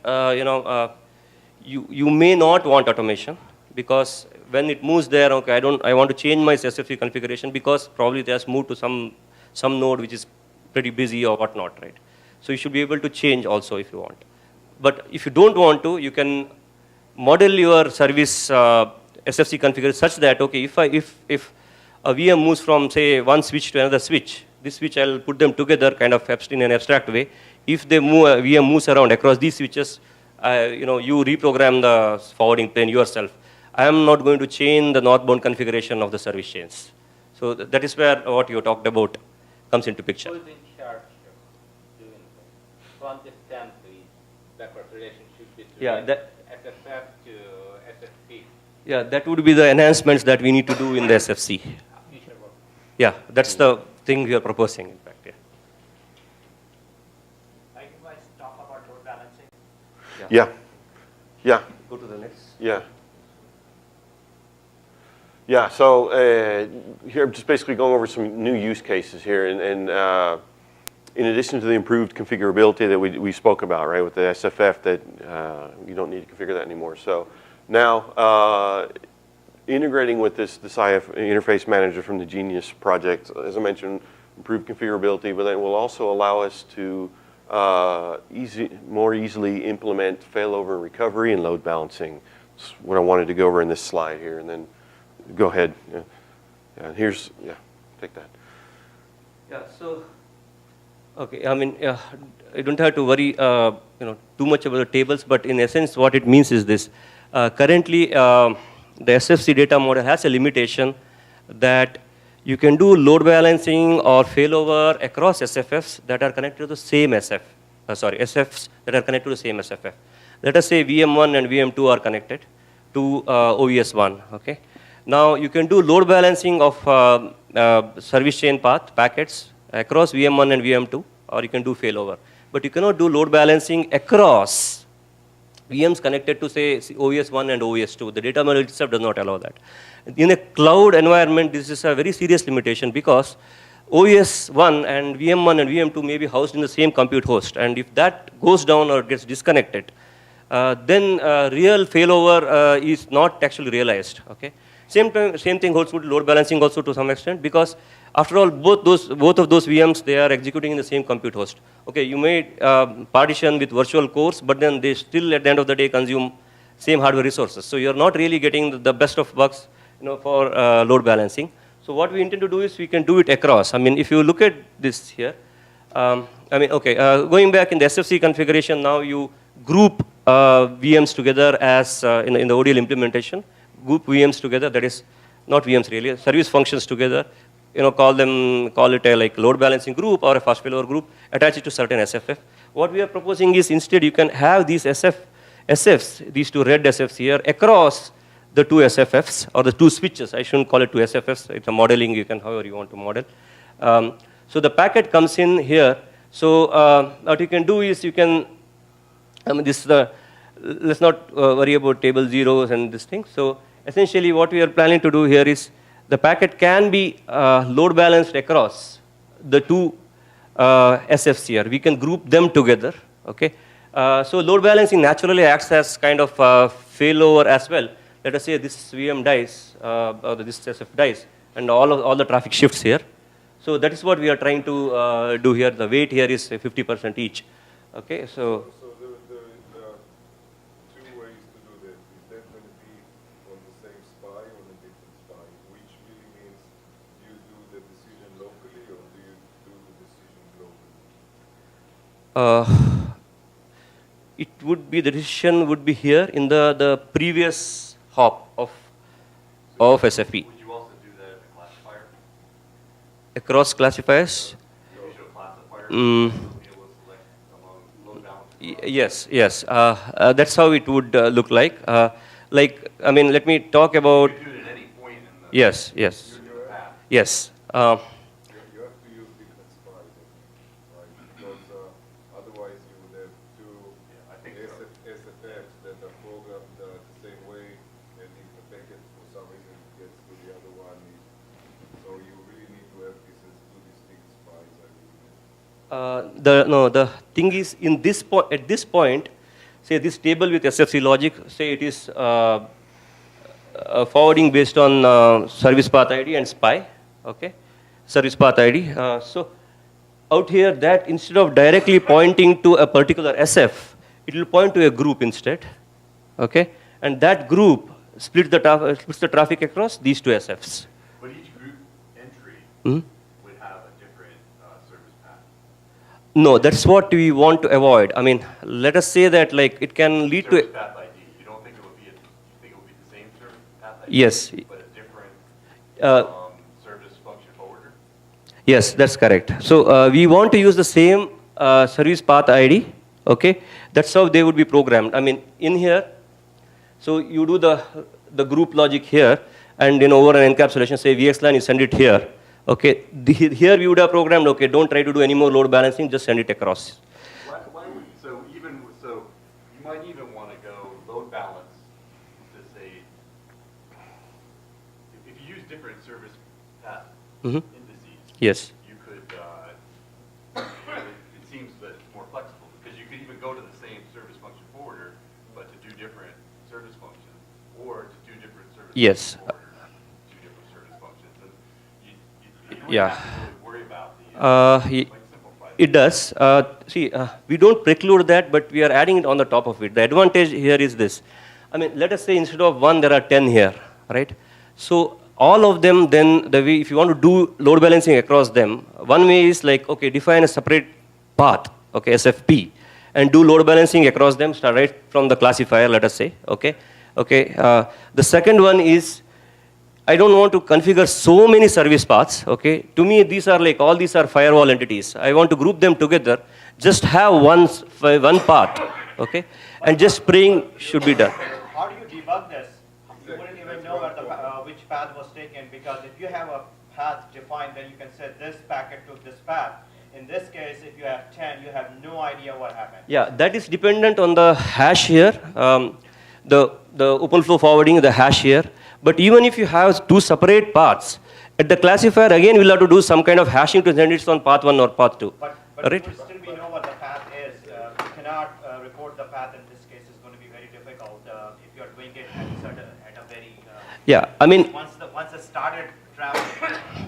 you may not want automation, because when it moves there, okay, I want to change my SFC configuration because probably it has moved to some node which is pretty busy or whatnot, right? So you should be able to change also if you want. But if you don't want to, you can model your service SFC configuration such that, okay, if a VM moves from, say, one switch to another switch, this switch I'll put them together kind of in an abstract way. If they move, VM moves around across these switches, you reprogram the forwarding plane yourself. I am not going to change the northbound configuration of the service chains. So that is where what you talked about comes into picture. Who is in charge of doing that? To understand the backward relationship between Yeah, SFF to SFP. Yeah, that would be the enhancements that we need to do in the SFC. Future work. Yeah, that's the thing we are proposing, in fact. Yeah. I can guys talk about load balancing. Yeah, yeah, Go to the next. yeah. Yeah, so here I'm just basically going over some new use cases here, and in addition to the improved configurability that we spoke about, right, with the SFF, that you don't need to configure that anymore. So now integrating with this IF interface manager from the Genius project, as I mentioned, improved configurability, but then will also allow us to more easily implement failover and recovery and load balancing. That's what I wanted to go over in this slide here, and then go ahead. Yeah. Yeah, take that. Yeah, so, okay, I mean, I don't have to worry, too much about the tables, but in essence, what it means is this. Currently, the SFC data model has a limitation that you can do load balancing or failover across SFFs that are connected to the same SFs that are connected to the same SFF. Let us say VM1 and VM2 are connected to OVS1, okay? Now, you can do load balancing of service chain path packets across VM1 and VM2, or you can do failover. But you cannot do load balancing across VMs connected to, say, OVS1 and OVS2. The data model itself does not allow that. In a cloud environment, this is a very serious limitation, because OVS1 and VM1 and VM2 may be housed in the same compute host. And if that goes down or gets disconnected, then real failover is not actually realized, okay? Same thing holds good load balancing also to some extent, because after all, both of those VMs, they are executing in the same compute host. Okay, you may partition with virtual cores, but then they still at the end of the day consume same hardware resources. So you're not really getting the best of bugs, for load balancing. So what we intend to do is we can do it across. I mean, if you look at this here, going back in the SFC configuration, now you group VMs together as in the ODL implementation. Group VMs together, that is not VMs really, service functions together, call it a like load balancing group or a fast failover group, attach it to certain SFF. What we are proposing is instead you can have these SFs, these two red SFs here, across the two SFFs or the two switches. I shouldn't call it two SFFs, it's a modeling, you can however you want to model. So the packet comes in here. So what you can do is you can, let's not worry about table zeros and this thing. So essentially what we are planning to do here is the packet can be load balanced across the two SFs here. We can group them together, okay? So load balancing naturally acts as kind of failover as well. Let us say this VM dies, or this SF dies, and all the traffic shifts here. So that is what we are trying to do here. The weight here is 50% each, okay? So there are two ways to do that. Is that going to be on the same SPI or on a different SPI? Which really means do you do the decision locally or do you do the decision globally? The decision would be here in the previous hop of SFP. Would you also do that across classifiers. Visual classifier, Mm, you'll be able to select among load balancing. yes. That's how it would look like. I mean, let me talk about. You can do it at any point in the Yes. path. Yes. You have to use different spies, right? Because otherwise you would have two Yeah, I think so. SFFs that are programmed the same way, and if the packet for some reason gets to the other one, so you really need to have this as two distinct spies, I believe. The thing is at this point, say this table with SFC logic, say it is forwarding based on service path ID and SPI, okay? Service path ID. So out here, that instead of directly pointing to a particular SF, it will point to a group instead, okay? And that group splits the traffic across these two SFs. But each group entry Mhm. would have a different service path. No, that's what we want to avoid. I mean, let us say that like it can lead Service to. path ID. You don't think it would be you think it would be the same service path ID? Yes. But a different Uh, service function forwarder? Yes, that's correct. So we want to use the same service path ID, okay? That's how they would be programmed. I mean, in here, so you do the group logic here, and over an encapsulation, say VXLAN, you send it here, okay? Here we would have programmed, okay, don't try to do any more load balancing, just send it across. Why would, so you might even want to go load balance to say, if you use different service path Mhm. indices, Yes. you could, it seems that it's more flexible, because you could even go to the same service function forwarder, but to do different service functions, or to do different service Yes. function forwarders, two different service functions. And you don't Yeah. have to really worry about the, He- like simplify It does. We don't preclude that, but we are adding it on the top of it. The advantage here is this. I mean, let us say instead of 1, there are 10 here, right? So all of them, then, the way, if you want to do load balancing across them, one way is like, okay, define a separate path, okay, SFP, and do load balancing across them, start right from the classifier, let us say, okay? The second one is, I don't want to configure so many service paths, okay? To me, all these are firewall entities. I want to group them together, just have one path, okay? And just spraying should be done. How do you debug this? You wouldn't even know where which path was taken, because if you have a path defined, then you can say this packet took this path. In this case, if you have 10, you have no idea what happened. Yeah, that is dependent on the hash here, the open flow forwarding, the hash here. But even if you have two separate paths, at the classifier, again, we'll have to do some kind of hashing to send it on path 1 or path 2. But Right? still we know what the path is. You cannot report the path in this case. Is going to be very difficult if you are doing it at a very. Yeah, I mean, Once it started traveling,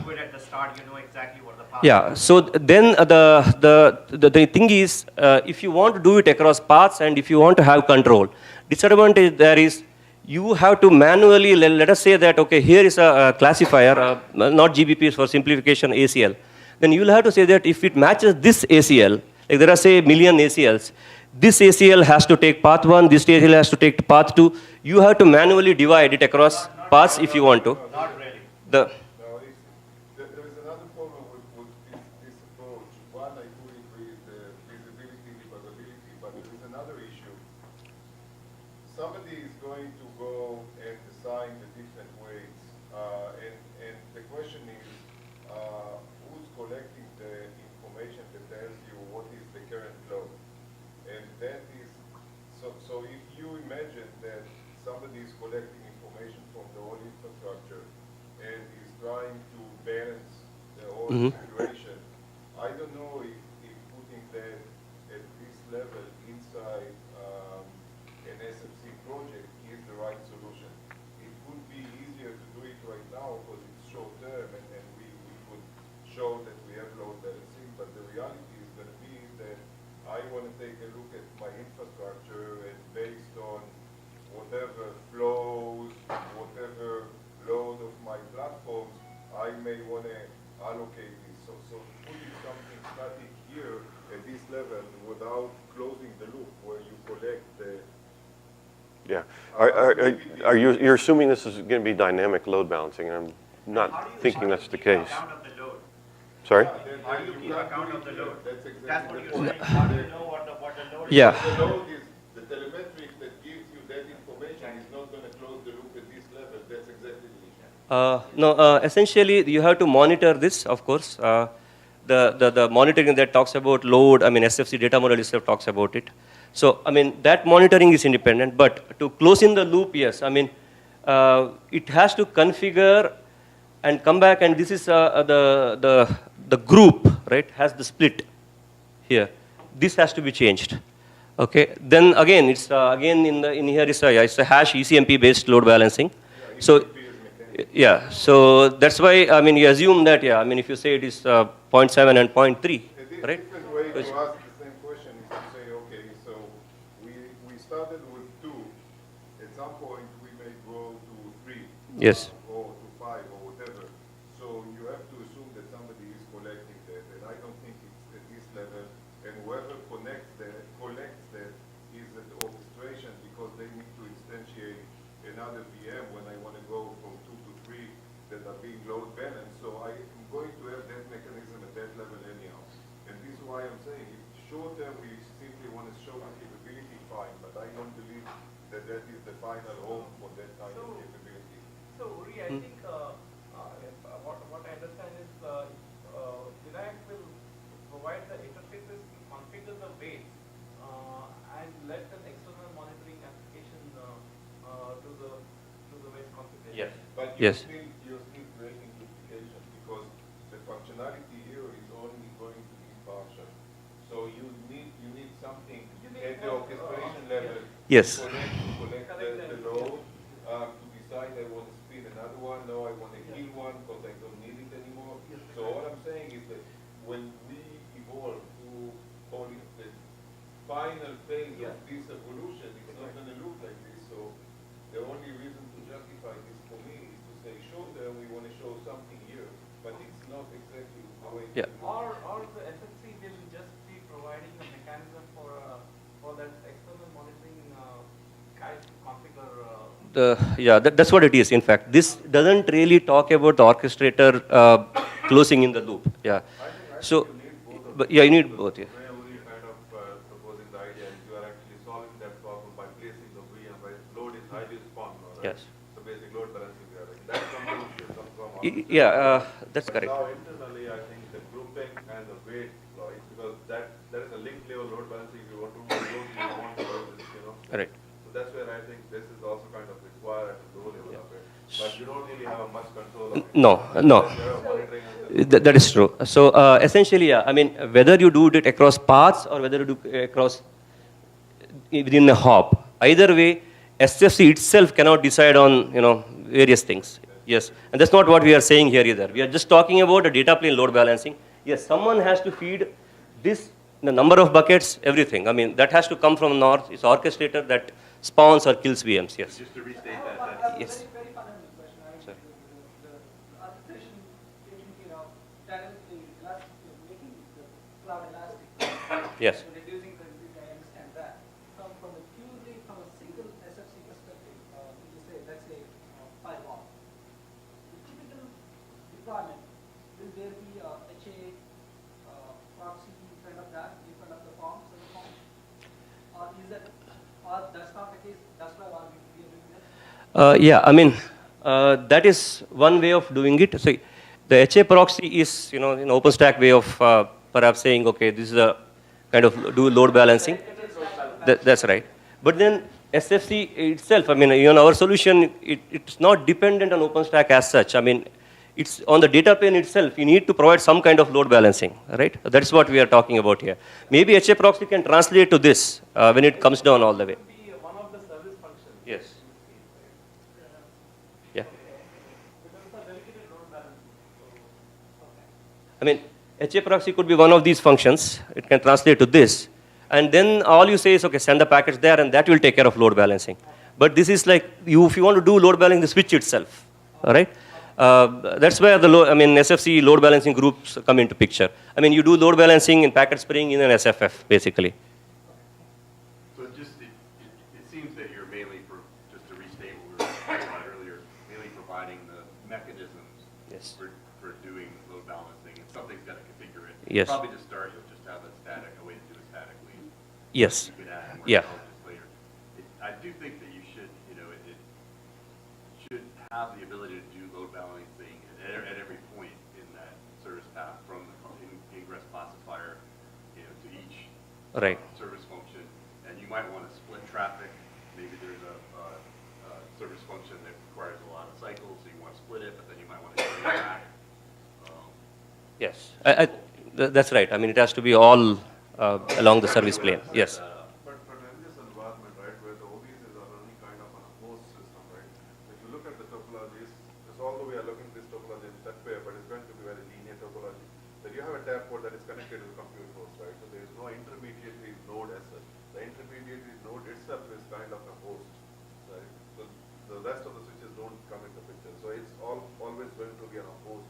do it at the start, you know exactly what the path. yeah, so then the thing is, if you want to do it across paths and if you want to have control, disadvantage there is you have to manually, let us say that, okay, here is a classifier, not GBPs for simplification, ACL. Then you will have to say that if it matches this ACL, like there are say a million ACLs, this ACL has to take path 1, this ACL has to take path 2. You have to manually divide it across paths if you want to. Not really. Now, there is another problem with this approach. One, I fully agree with the feasibility, debugability, but there is another issue. Somebody is going to go and assign the different weights, and the question is, who's collecting the information that tells you what is the current load? And that is, so if you imagine that somebody is collecting information from the whole infrastructure and is trying to balance the whole situation, I don't know if putting that at this level inside an SFC project is the right solution. It would be easier to do it right now because it's short term and we could show that we have load balancing, but the reality is going to be that I want to take a look at my infrastructure and based on whatever flows, whatever load of my platforms, I may want to allocate this. So putting something static here at this level without closing the loop where you collect the... Yeah. You're assuming this is going to be dynamic load balancing, and I'm not thinking that's the case. How do you keep count of the load? Sorry? How do you keep account of the load? That's exactly That's what the you're point. saying. How do you know what the load is? Yeah. The load is, the telemetric that gives you that information is not going to close the loop at this level. That's exactly the issue. No, essentially you have to monitor this, of course. The monitoring that talks about load, I mean SFC data model itself talks about it. So, I mean, that monitoring is independent, but to close in the loop, yes, I mean, it has to configure and come back, and this is the group, right, has the split here. This has to be changed. Okay, then again, it's again in here is it's a hash ECMP based load balancing. So, yeah, so that's why, I mean, you assume that, yeah, I mean, if you say it is 0.7 and 0.3, A right? different way to ask the same question is to say, okay, so we started with 2. At some point, we may go to 3. Yes. Or to 5 or whatever. So you have to assume that somebody is collecting that, and I don't think it's at this level. And whoever collects that is at the orchestration because they need to instantiate another VM when I want to go from 2 to 3 that are being load balanced. So I am going to have that mechanism at that level anyhow. And this is why I'm saying, if short term we simply want to show the capability, fine, but I don't believe that that is the final home for that kind of capability. So, Uri, I think what I understand is Vinayak will provide the interfaces to configure the weights and let an external monitoring application do the weights configuration. Yes. But Yes. you're still creating duplication because the functionality here is only going to be partial. So you need something at the orchestration level Yes. to collect the load, to decide I want to spin another one, no, I want to kill one because I don't need it anymore. So all I'm saying is that when we evolve to call it the final phase of this evolution, it's not going to look like this. So the only reason to justify this for me is to say, sure, we want to show something here, but it's not exactly the way Yeah. it looks. Or the SFC will just be providing a mechanism for that external monitoring guys to configure. That's what it is. In fact, this doesn't really talk about the orchestrator closing in the loop. Yeah. So, but yeah, you need both. Yeah. Where we kind of proposing the idea is you are actually solving that problem by placing the VM where load is highly responsive. Right? Yes. So basic load balancing we are like. That's something which should come from Yeah, that's But correct. now internally, I think the grouping and the weight, right, because that is a link level load balancing. If you want to do those, you want to do this, Correct. So that's where I think this is also kind of required at the low level of it. But you don't really have much control of it. No. You have monitoring and That is true. So essentially, yeah, I mean, whether you do it across paths or whether you do across within a hop, either way, SFC itself cannot decide on various things. Yes, and that's not what we are saying here either. We are just talking about a data plane load balancing. Yes, someone has to feed this, the number of buckets, everything. I mean, that has to come from north. It's orchestrator that spawns or kills VMs. Yes. Just to restate that, Yes. Very fundamental question. I mean, Sorry. the arbitration taking dynamically elastic, making the cloud elastic. Yes. So reducing the I understand that. From a purely from a single SFC perspective, let's say firewall. The typical deployment, will there be a HA proxy in front of that, in front of the forms and the form? Or is that, or that's not the case? That's why we are doing that? Yeah, I mean, that is one way of doing it. So the HA proxy is, an OpenStack way of perhaps saying, okay, this is a kind of do load balancing. That's right. But then SFC itself, I mean, our solution, it's not dependent on OpenStack as such. I mean, it's on the data plane itself. You need to provide some kind of load balancing, right? That's what we are talking about here. Maybe HA proxy can translate to this when it comes down all the way. Be one of the service functions. Yes. Yeah. Because it's a dedicated load balancing. I mean, HA proxy could be one of these functions. It can translate to this. And then all you say is, okay, send the packets there, and that will take care of load balancing. But this is like, if you want to do load balancing, the switch itself, all right? That's where the SFC load balancing groups come into picture. I mean, you do load balancing in packet spraying in an SFF, basically. So it seems that you're mainly, just to restate what we were talking about earlier, mainly providing the mechanisms Yes. Yes. for doing load balancing, and something's got to configure it. Yes. Probably to start, you'll just have a way to do it statically. Yes. You could add more Yeah. intelligence later. I do think that you should, it should have the ability to do load balancing at every point in that service path, from the ingress classifier, to each Right. service function. And you might want to split traffic. Maybe there's a service function that requires a lot of cycles, so you want to split it, but then you might want to bring it back. Yes. That's right. I mean, it has to be all along the service plane. Yes. But in this environment, right, where the OBSs are running kind of on a host system, right? If you look at the topologies, because although we are looking at this topology in that way, but it's going to be very linear topology, that you have a tap port that is connected to the compute host, right? So there is no intermediary node as such. The intermediary node itself is kind of a host, right? So the rest of the switches don't come into picture. So it's always going to be on a host,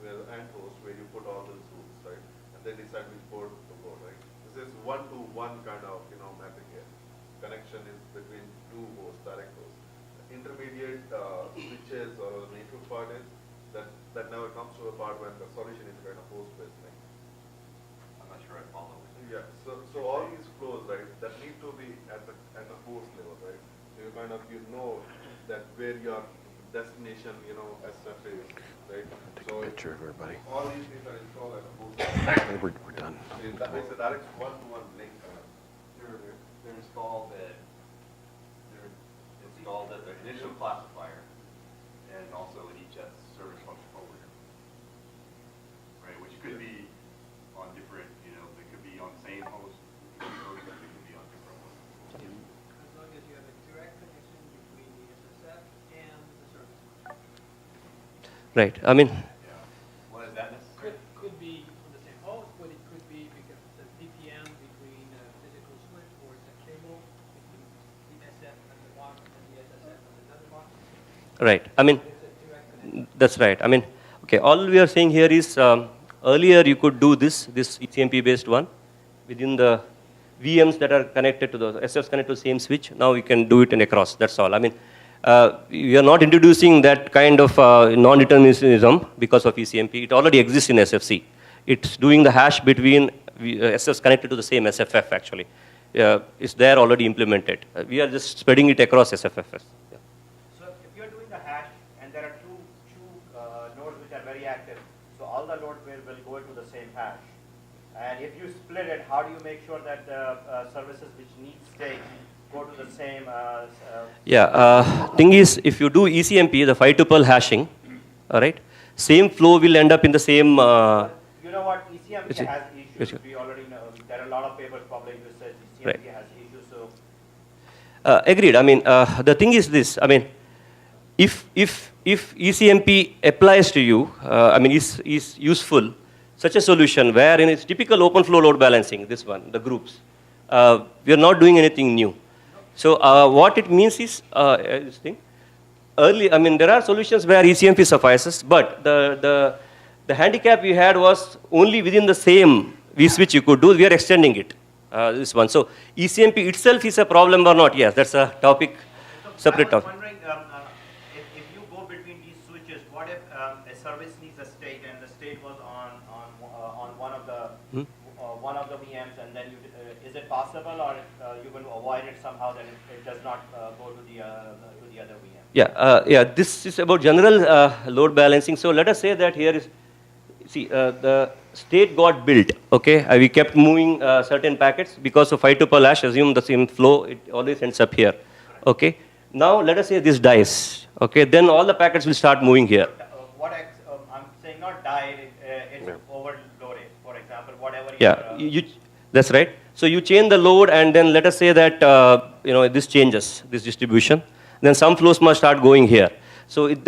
and host, where you put all those rules, right? And then decide which port to go, right? This is one-to-one kind of, mapping here. Connection is between two hosts, direct hosts. Intermediate switches or the network part is that never comes to a part when the solution is kind of host-based thing. I'm not sure I follow. Yeah. So all these flows, right, that need to be at the host level, right? So you kind of that where your destination, SF is, right? Take a picture of everybody. All these things are installed at a host I think we're done. level. It's a direct one-to-one link. They're installed at the initial classifier, and also in each service function forward. Right, which could be on different, they could be on the same host, they could be on different ones. As long as you have a direct connection between the SSF and the service. Right. I mean, Yeah. What is that necessary? Could be on the same host, but it could be because it's a VPN between a physical switch, or it's a cable between the SF and the one and the SSF and another one. right. I mean, It's a direct connection. that's right. I mean, okay, all we are saying here is earlier you could do this ECMP based one within the VMs that are connected to the SFs connected to the same switch. Now we can do it in across. That's all. I mean, we are not introducing that kind of non-determinism because of ECMP. It already exists in SFC. It's doing the hash between SFs connected to the same SFF actually. It's there already implemented. We are just spreading it across SFFs. Yeah. So if you're doing the hash and there are two nodes which are very active, so all the nodes will go into the same hash. And if you split it, how do you make sure that the services which need state go to the same? Thing is, if you do ECMP, the 5-tuple hashing, all right, same flow will end up in the same. You know what? ECMP Is it- has is issues. it- We already know. There are a lot of papers published which says ECMP Right. has issues. So Agreed. I mean, the thing is this. I mean, if ECMP applies to you, I mean, is useful, such a solution where in its typical open flow load balancing, this one, the groups, we are not doing anything new. So what it means is this thing. I mean, there are solutions where ECMP suffices, but the handicap we had was only within the same vSwitch you could do. We are extending it. This one. So ECMP itself is a problem or not? Yes, that's a topic, separate I was topic. wondering if you go between these switches, what if a service needs a state and the state was on one of the VMs, and then is it possible, or you will avoid it somehow that it does not go to the other VM? Yeah. This is about general load balancing. So let us say that here is, see, the state got built. Okay, we kept moving certain packets because of 5-tuple hash. Assume the same flow. It always ends up here. Okay. Now let us say this dies. Okay. Then all the packets will start moving here. I'm saying not died, it's overloaded. For example, whatever. Yeah. That's right. So you change the load, and then let us say that this changes, this distribution. Then some flows must start going here. So in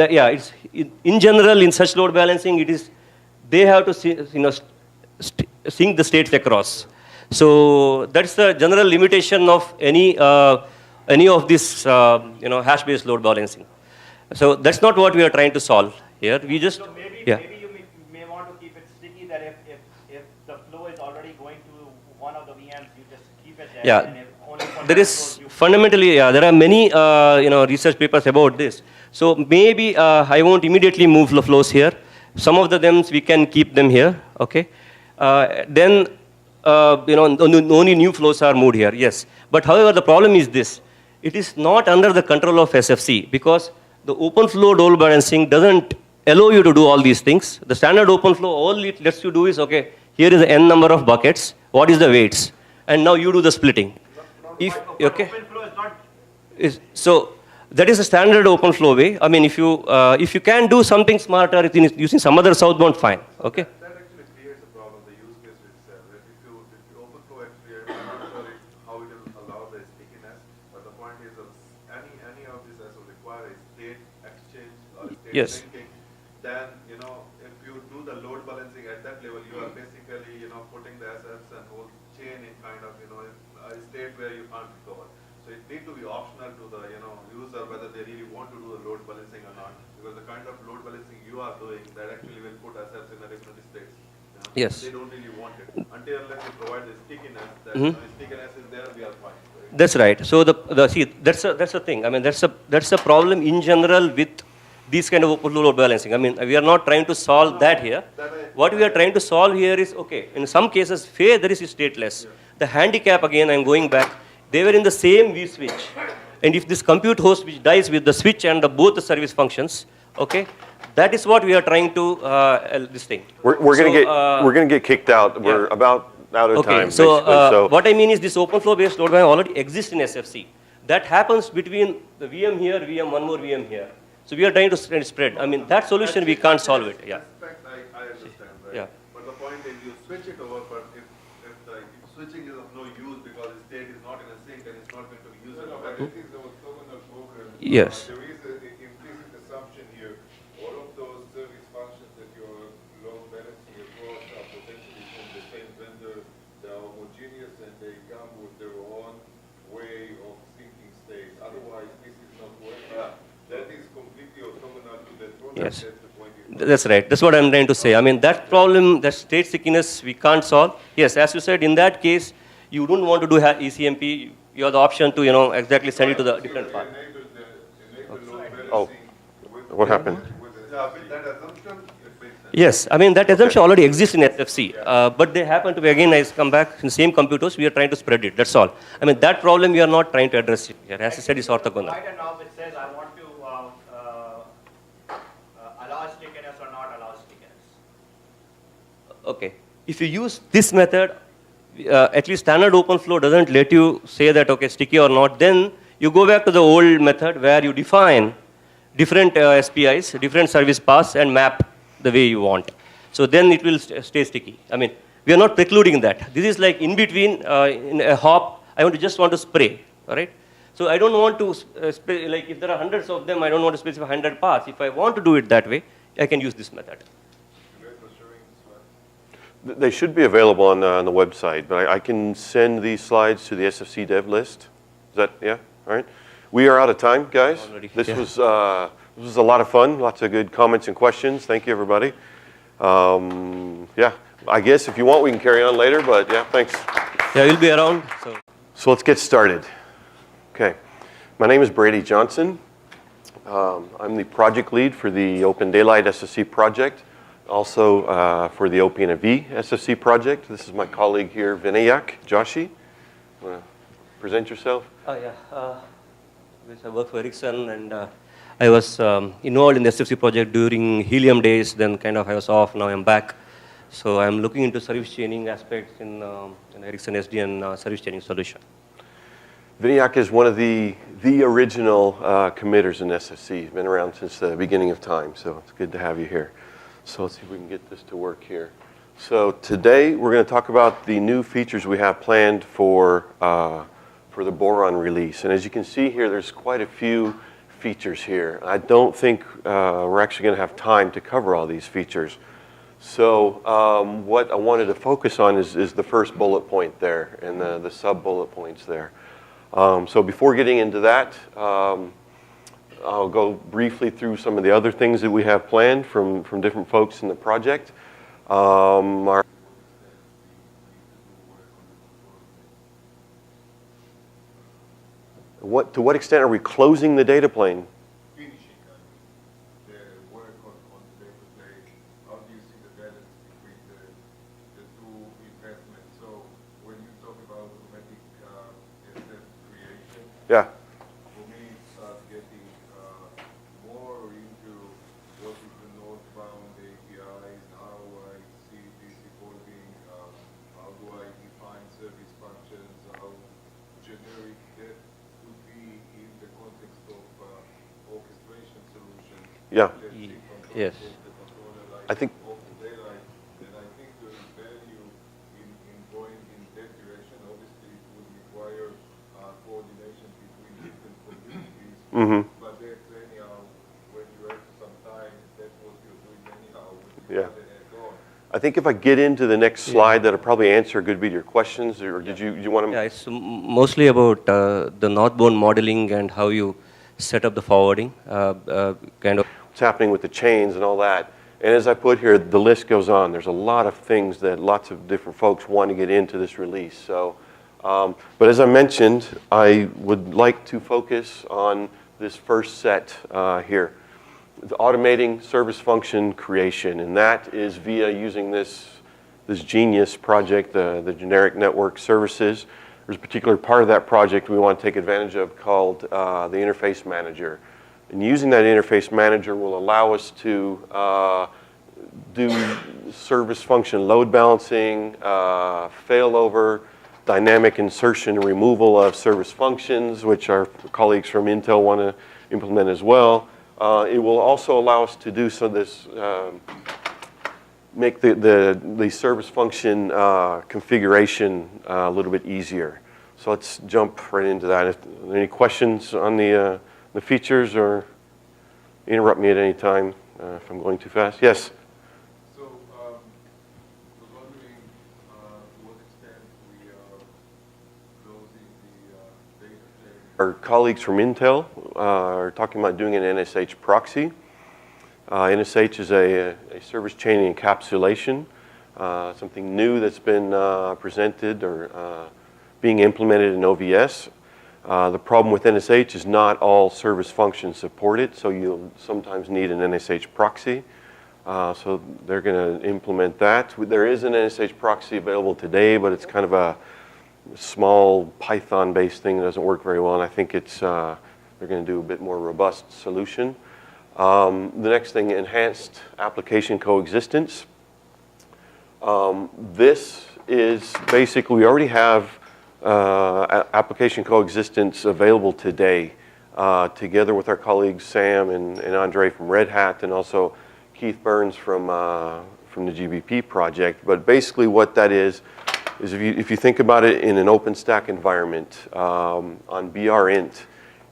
general, in such load balancing, it is they have to sync the states across. So that's the general limitation of any of this hash-based load balancing. So that's not what we are trying to solve here. We just So maybe you may want to keep it sticky, that if the flow is already going to one of the VMs, you just keep it there. Yeah. And if only for There that is flow you- fundamentally, there are many research papers about this. So maybe I won't immediately move the flows here. Some of them we can keep them here, okay? Then, only new flows are moved here, yes. But however, the problem is this. It is not under the control of SFC because the open flow load balancing doesn't allow you to do all these things. The standard open flow, all it lets you do is, okay, here is the n number of buckets, what is the weights? And now you do the splitting. If, okay? Open flow is not. So that is a standard open flow way. I mean, if you can do something smarter using some other southbound, fine. Okay. That actually creates a problem, the use case itself. Right? If you overflow actually, I'm not sure how it will allow the stickiness, but the point is that any of this as will require a state exchange or state Yes. syncing, then if you do the load balancing at that level, you are basically putting the assets and whole chain in kind of a state where you can't recover. So it needs to be optional to the user whether they really want to do the load balancing or not, because the kind of load balancing you are doing that actually will put assets in a different states. Yes. They don't really want it until unless you provide the stickiness. That stickiness is there, we are fine. Right? That's right. So see, that's the thing. I mean, that's a problem in general with these kind of open flow load balancing. I mean, we are not trying to solve that here. What we are trying to solve here is, okay, in some cases, where there is stateless. The handicap, again, I'm going back, they were in the same V switch. And if this compute host which dies with the switch and both the service functions, okay, that is what we are trying to this thing. We're gonna get kicked out. We're about out of time. So, basically. what I mean is this open flow based load balancing already exists in SFC. That happens between the VM here, VM, one more VM here. So we are trying to spread. I mean, that solution we can't solve it. Yeah. I understand, right? Yeah. But the point is you switch it over, but if switching is of no use because the state is not in a sync and it's not going to be used. No, but it is our terminal program. Yes. There is an implicit assumption here. All of those service functions that you're load balancing across are potentially from the same vendor. They are homogeneous and they come with their own way of syncing states. Otherwise, this is not working. That is completely orthogonal to that product. Yes. That's the point. That's right. That's what I'm trying to say. I mean, that problem, that state stickiness, we can't solve. Yes, as you said, in that case, you don't want to do ECMP. You have the option to, exactly send it to the different part. Oh, what happened? That assumption, it makes sense. Yes, I mean, that assumption already exists in SFC. But they happen to be, again, I come back in the same computers, we are trying to spread it. That's all. I mean, that problem we are not trying to address it here. As I said, it's orthogonal. Write a knob which says I want to allow stickiness or not allow stickiness. Okay. If you use this method, at least standard open flow doesn't let you say that, okay, sticky or not. Then you go back to the old method where you define different SPIs, different service paths, and map the way you want. So then it will stay sticky. I mean, we are not precluding that. This is like in between, in a hop, I just want to spray, all right? So I don't want to spray, like if there are hundreds of them, I don't want to specify 100 paths. If I want to do it that way, I can use this method. They should be available on the website, but I can send these slides to the SFC dev list. Is that, yeah? All right. We are out of time, guys. Already, This yeah. was a lot of fun. Lots of good comments and questions. Thank you, everybody. Yeah, I guess if you want, we can carry on later, but yeah, thanks. Yeah, you'll be around. So let's get started. Okay. My name is Brady Johnson. I'm the project lead for the OpenDaylight SFC project. Also for the OpenV SFC project. This is my colleague here, Vinayak, Joshi. Want to present yourself? Oh, yeah. I work for Ericsson, and I was involved in the SFC project during helium days. Then kind of I was off. Now I'm back. So I'm looking into service chaining aspects in Ericsson SDN service chaining solution. Vinayak is one of the original committers in SFC. He's been around since the beginning of time, so it's good to have you here. So let's see if we can get this to work here. So today we're going to talk about the new features we have planned for the boron release. And as you can see here, there's quite a few features here. I don't think we're actually going to have time to cover all these features. So what I wanted to focus on is the first bullet point there and the sub-bullet points there. So before getting into that, I'll go briefly through some of the other things that we have planned from different folks in the project. To what extent are we closing the data plane? Finishing the work on the day-to-day Yeah. For me, start getting more into what is the northbound APIs, how I see this evolving, how do I define service functions, how generic that would be in the context of orchestration solutions. Yeah. Yes. I think OpenDaylight, and I think there is value in going in that direction. Obviously, it would require coordination between different communities, but that's anyhow, when you have some time, that's what you're doing anyhow. Yeah. I think if I get into the next slide, that'll probably answer a good bit of your questions, or did you want to? Yeah, it's mostly about the northbound modeling and how you set up the forwarding, kind of. What's happening with the chains and all that. And as I put here, the list goes on. There's a lot of things that lots of different folks want to get into this release. So, but as I mentioned, I would like to focus on this first set here, the automating service function creation, and that is via using this Genius project, the generic network services. There's a particular part of that project we want to take advantage of called the interface manager. And using that interface manager will allow us to do service function load balancing, failover, dynamic insertion and removal of service functions, which our colleagues from Intel want to implement as well. It will also allow us to do some of this, make the service function configuration a little bit easier. So let's jump right into that. If there are any questions on the features, or interrupt me at any time if I'm going too fast. Yes? So, was wondering to what extent we are closing the data chain. Our colleagues from Intel are talking about doing an NSH proxy. NSH is a service chain encapsulation, something new that's been presented or being implemented in OVS. The problem with NSH is not all service functions support it, so you'll sometimes need an NSH proxy. So they're going to implement that. There is an NSH proxy available today, but it's kind of a small Python-based thing that doesn't work very well, and I think it's they're going to do a bit more robust solution. The next thing, enhanced application coexistence. This is basically, we already have application coexistence available today, together with our colleagues Sam and Andre from Red Hat, and also Keith Burns from the GBP project. But basically what that is if you think about it in an OpenStack environment, on BRint,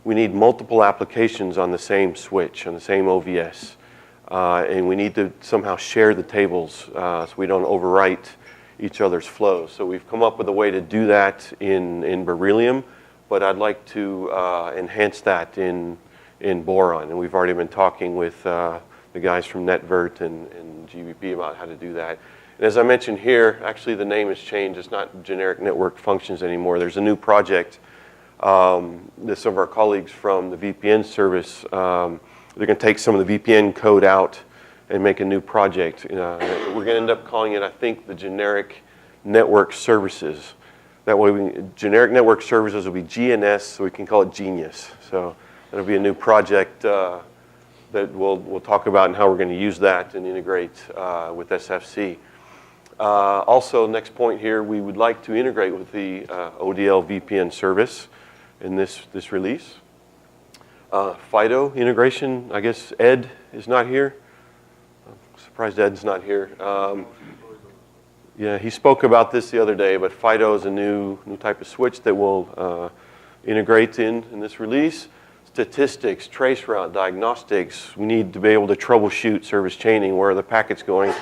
we need multiple applications on the same switch, on the same OVS. And we need to somehow share the tables so we don't overwrite each other's flows. So we've come up with a way to do that in Beryllium, but I'd like to enhance that in Boron. And we've already been talking with the guys from NetVert and GBP about how to do that. And as I mentioned here, actually the name has changed. It's not generic network functions anymore. There's a new project that some of our colleagues from the VPN service, they're going to take some of the VPN code out and make a new project. We're going to end up calling it, I think, the generic network services. That way, generic network services will be GNS, so we can call it Genius. So that'll be a new project that we'll talk about and how we're going to use that and integrate with SFC. Also, next point here, we would like to integrate with the ODL VPN service in this release. FIDO integration, I guess Ed is not here. I'm surprised Ed's not here. Yeah, he spoke about this the other day, but FIDO is a new type of switch that will integrate in this release. Statistics, traceroute, diagnostics, we need to be able to troubleshoot service chaining, where are the packets going.